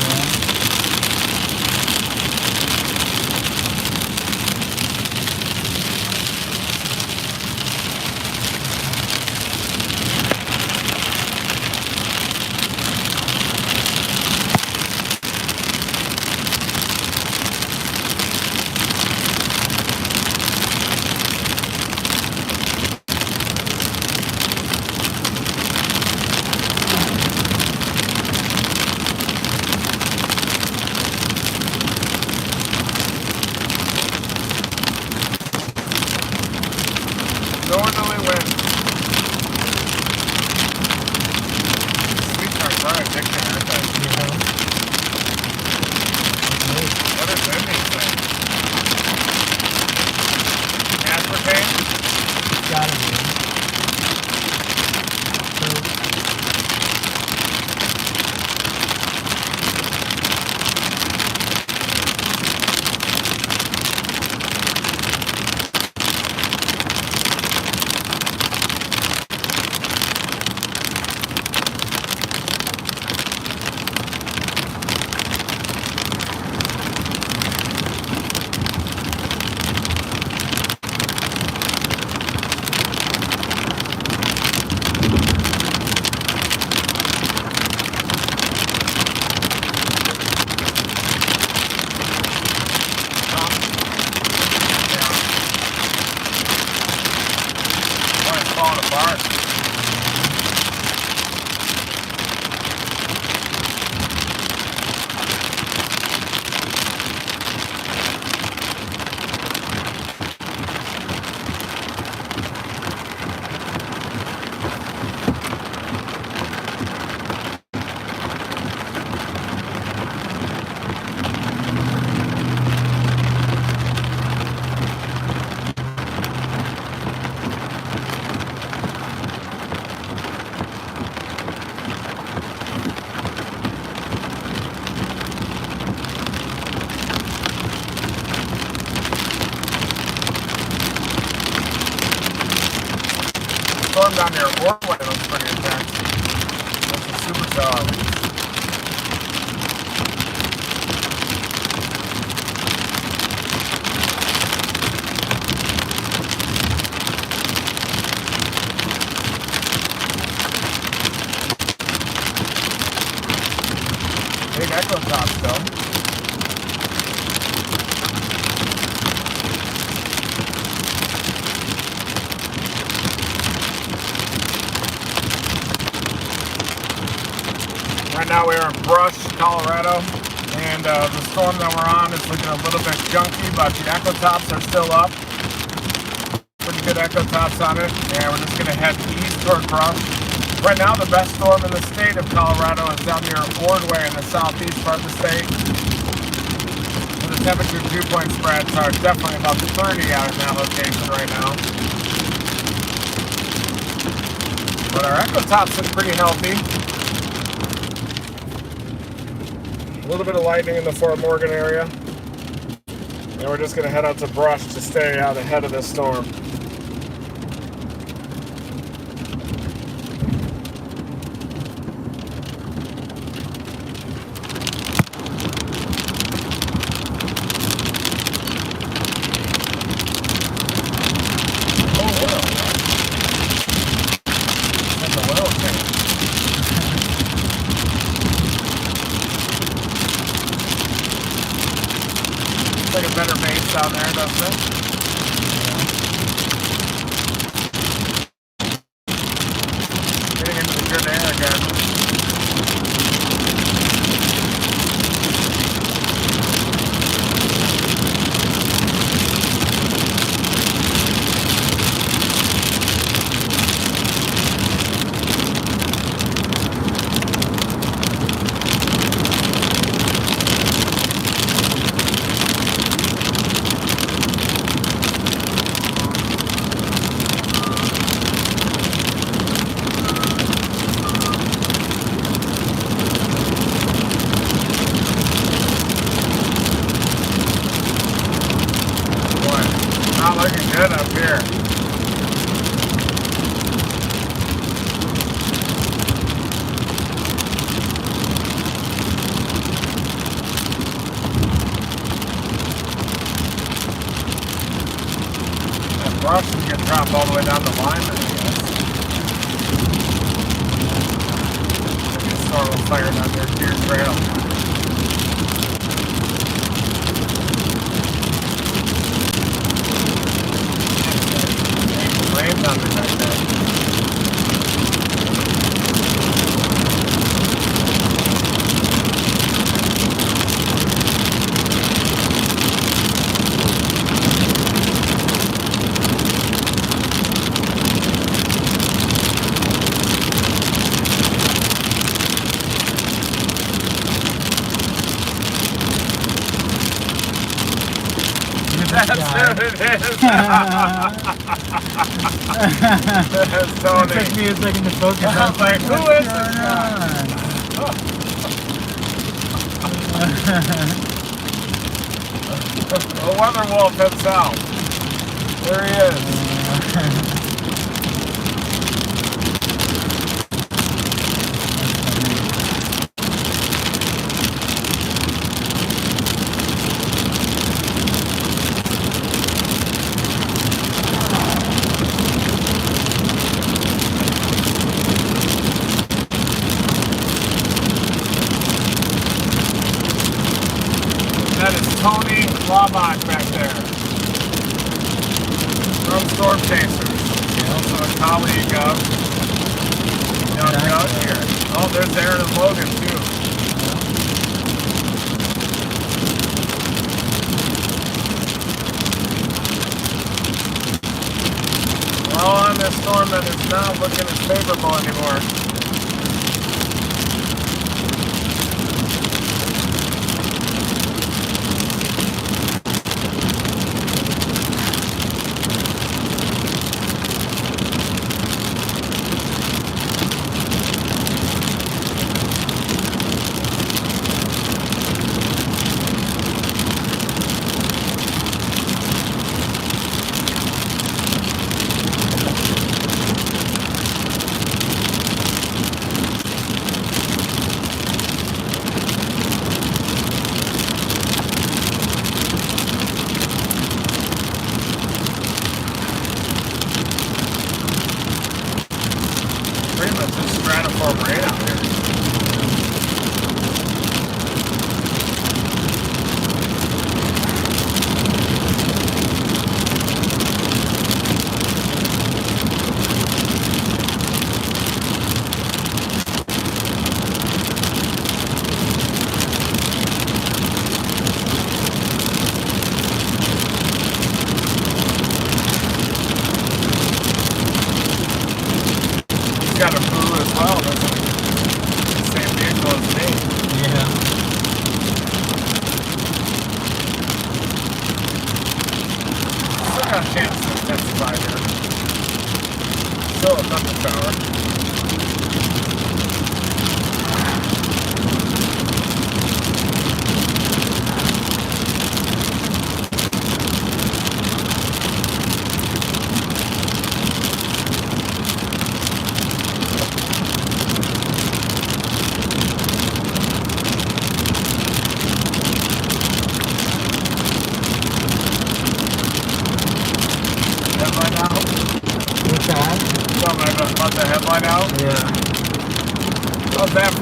A: storm down near Orway looks pretty intense. That's a supercell at least. Big echo top still. Right now we are in Brush, Colorado, and the storm that we're on is looking a little bit junky, but the echo tops are still up. Pretty good echo tops on it, and we're just going to head east toward Brush. Right now the best storm in the state of Colorado is down near Ordway in the southeast part of the state. And the temperature dew point spreads are definitely about 30 out in that location right now. But our echo tops are pretty healthy. A little bit of lightning in the Fort Morgan area. And we're just going to head out to Brush to stay out ahead of this storm. Like a better base down there, doesn't it? Getting into the good air again. Not looking good up here. That brush can get dropped all the way down the line, I guess. Maybe a storm will fire down there, Deer Trail. Flames on the back there. That's who it is. That's Tony.
B: It took me a second to focus.
A: I was like, who is this guy? The weather wolf himself. There he is. That is Tony Lamont back there from Storm Chasers. Also a colleague of Doug here. Oh, there's Aaron and Logan too. We're all on this storm that is not looking as favorable anymore.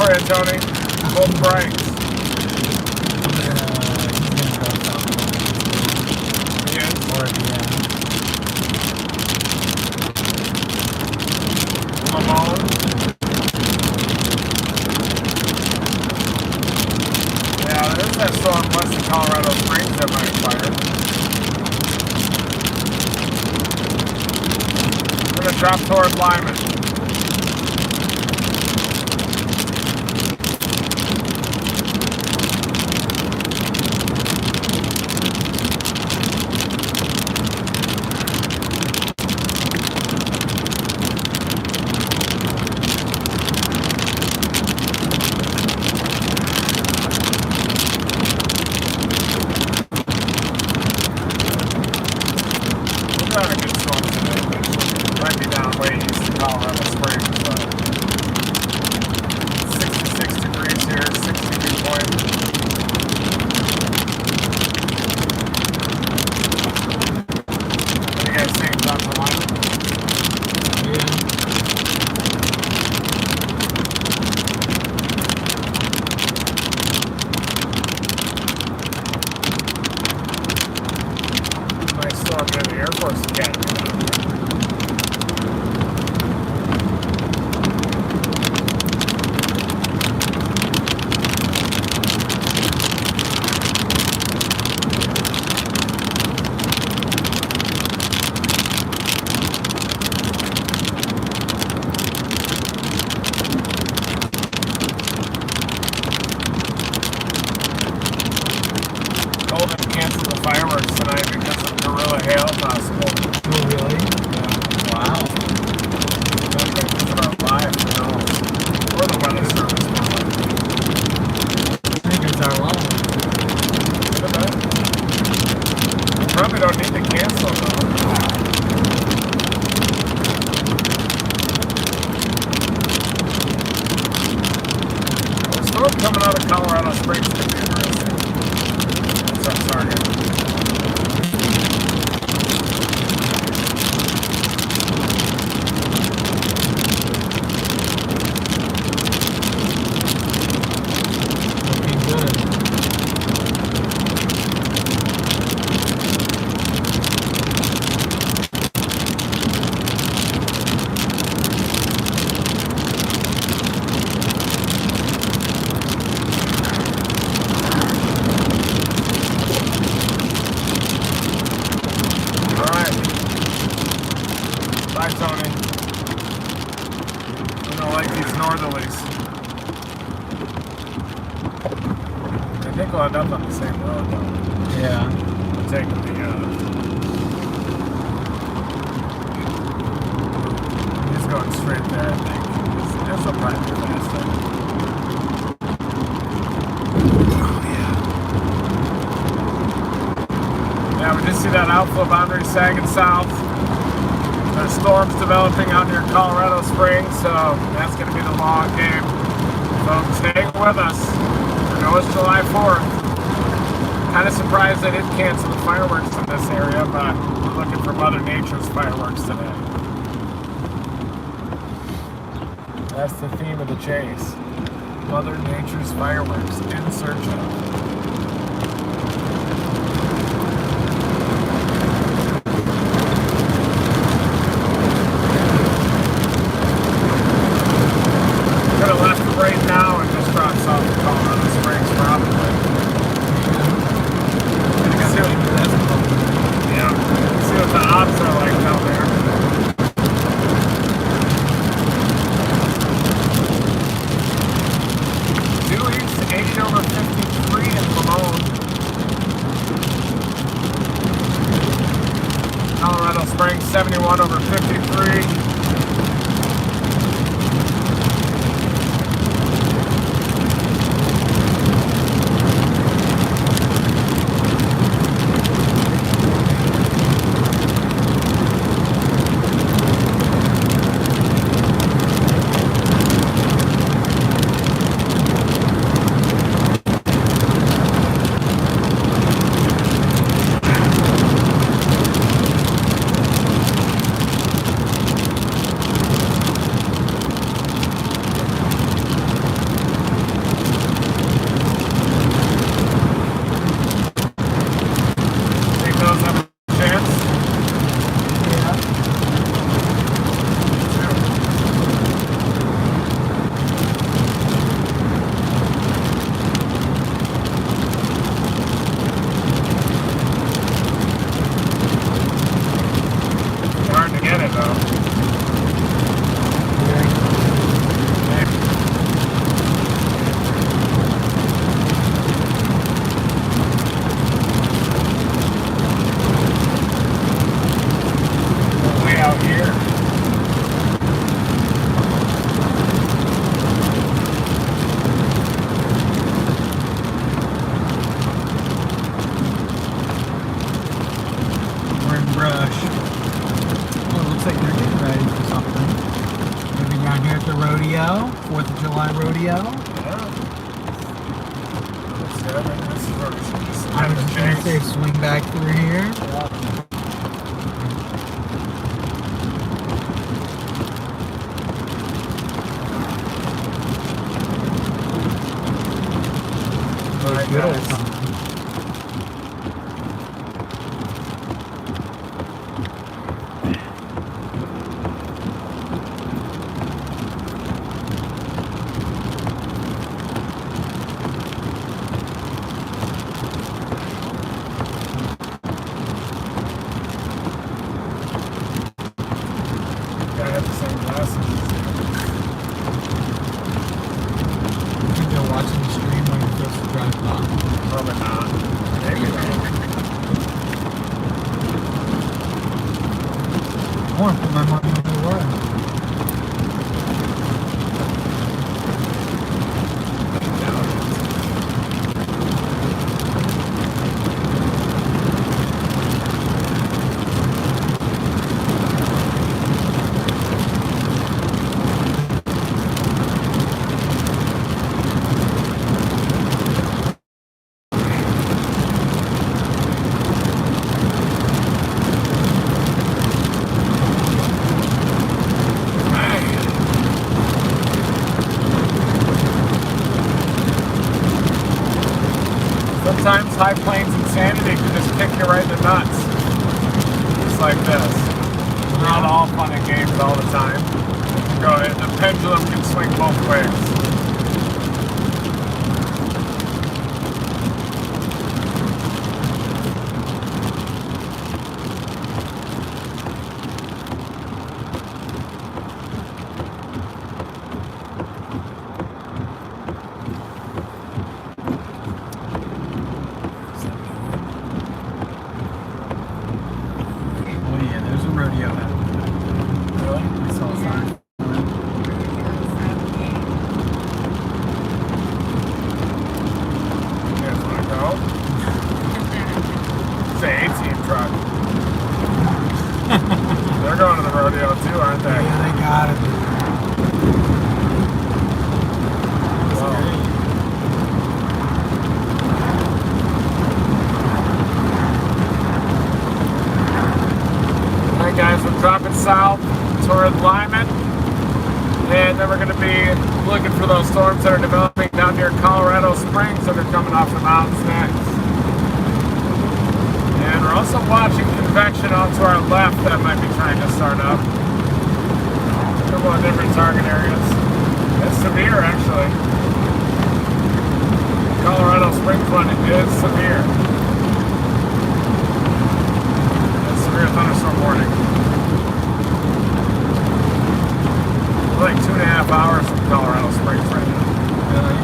A: for you, Tony. Both brakes. Lamone. Yeah, there's that storm west of Colorado Springs that might fire. We're gonna drop toward Lyman. Coming out of Colorado Springs could be interesting. What's up, Sergeant?
B: Looking good.
A: Up on the same road though.
B: Yeah.
A: I'm taking the he's going straight there, I think. This will probably be faster. Oh yeah. Yeah, we just see that outflow boundary sagging south. There's storms developing out near Colorado Springs, so that's gonna be the long game. So stay with us. I know it's July 4th. Kind of surprised they didn't cancel the fireworks in this area, but we're looking for Mother Nature's fireworks today. That's the theme of the chase. Mother Nature's fireworks in search of. Colorado Springs 71 over 53.
B: my rodeo.
A: Yeah. That's good. This is where we should just
B: I was just going to say swing back through here.
A: Alright,
B: Good old
A: guys.
B: time.
A: I have the same glasses.
B: I think they're watching the stream when you're supposed to drive by.
A: Probably not. Maybe though.
B: I want to put my money on the word.
A: Sometimes high plains insanity can just kick you right in the nuts. Just like this. Not all fun and games all the time. The pendulum can swing both ways.
B: Oh yeah, there's a rodeo happening.
A: Really?
B: I saw a sign.
A: You guys want to go? It's an 18 truck. They're going to the rodeo too, aren't they?
B: Yeah, they gotta be.
A: Wow. Alright guys, we're dropping south toward Lyman, and then we're going to be looking for those storms that are developing down near Colorado Springs that are coming off the mountains next. And we're also watching convection off to our left that might be trying to start up. A couple of different target areas. It's severe actually. Colorado Springs one is severe. Severe thunderstorm warning. We're like 2.5 hours from Colorado Springs right now.
B: Really?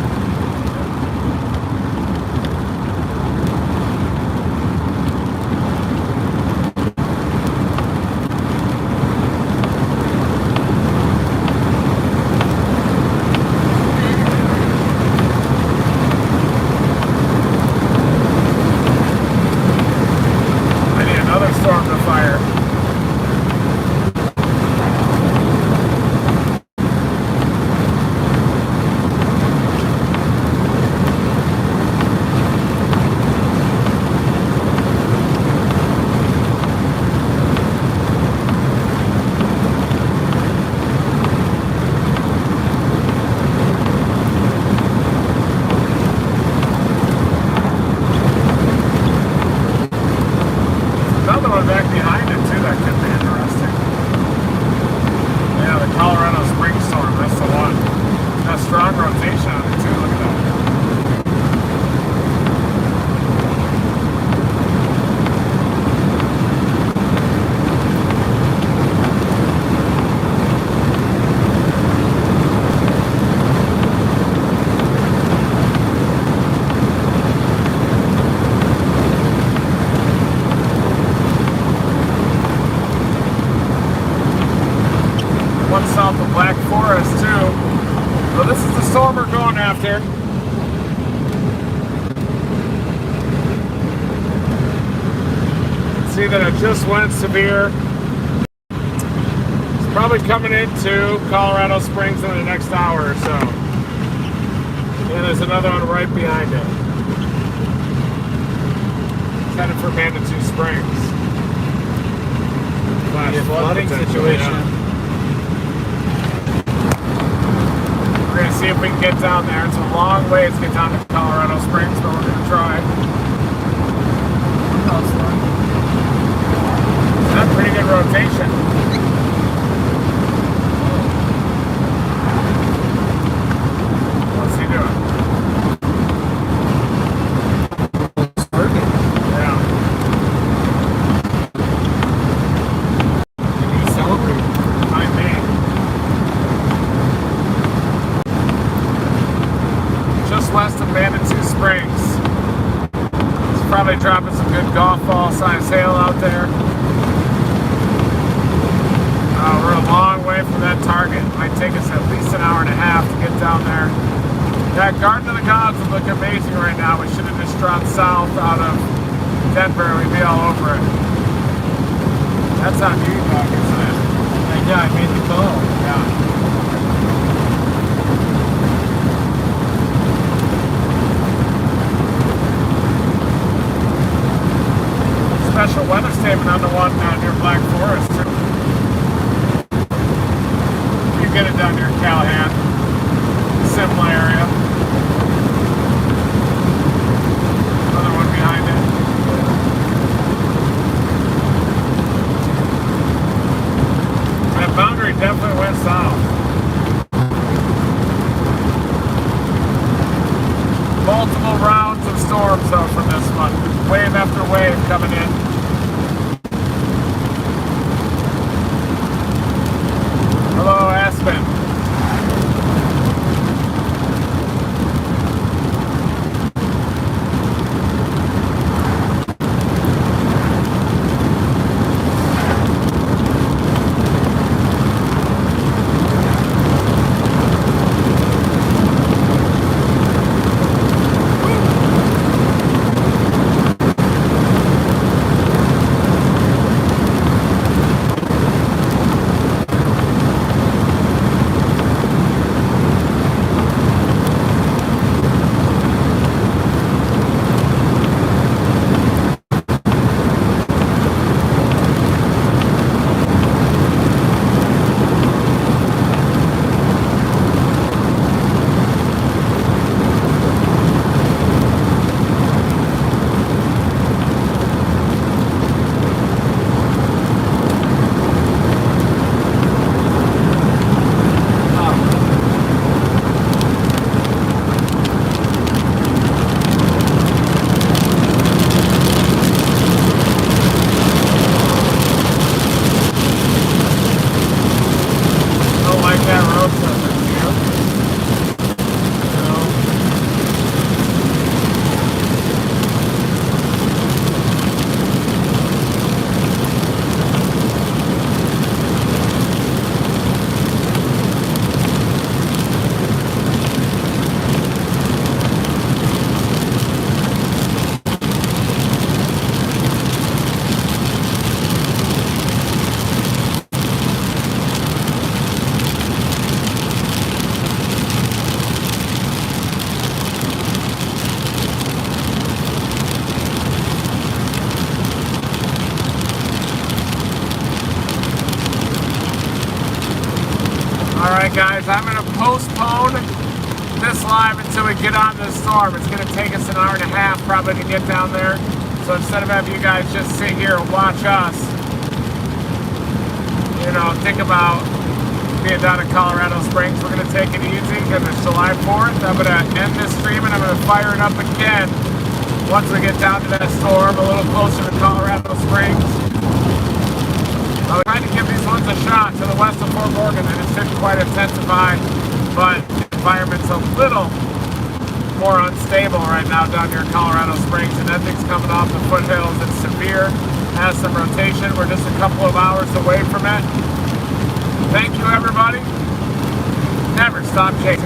A: I need another storm to fire. Another one back behind it too that could be interesting. Yeah, the Colorado Springs storm, that's the one. It's got strong rotation on it too, look at that. One south of Black Forest too. So this is the storm we're going after. See that it just went severe. It's probably coming into Colorado Springs in the next hour or so. And there's another one right behind it. It's headed for Manitou Springs.
B: Be a flooding situation.
A: We're going to see if we can get down there. It's a long ways to get down to Colorado Springs, but we're going to try. That's a pretty good rotation. What's he doing? Yeah.
B: He celebrated.
A: Behind me. Just west of Manitou Springs. It's probably dropping some good golf ball size hail out there. We're a long way from that target. It might take us at least an hour and a half to get down there. That Garden of the Gods would look amazing right now. We should have just dropped south out of Denver. We'd be all over it. That's on you, Doug, isn't it?
B: Yeah, I made the call.
A: Yeah. Special weather statement on the one down near Black Forest, too. You get it down near Callahan, Simla area. Another one behind it. That boundary definitely went south. Multiple rounds of storms though from this one. Wave after wave coming in. Hello, Aspen. Alright guys, I'm going to postpone this live until we get on this storm. It's going to take us an hour and a half probably to get down there. So instead of having you guys just sit here and watch us, you know, think about being down in Colorado Springs, we're going to take it easy because it's July 4th. I'm going to end this stream and I'm going to fire it up again once we get down to that storm a little closer to Colorado Springs. I was trying to give these ones a shot to the west of Fort Morgan, and it didn't quite intensify, but the environment's a little more unstable right now down near Colorado Springs, and that thing's coming off the foothills. It's severe, has some rotation. We're just a couple of hours away from it. Thank you, everybody. Never stop chasing.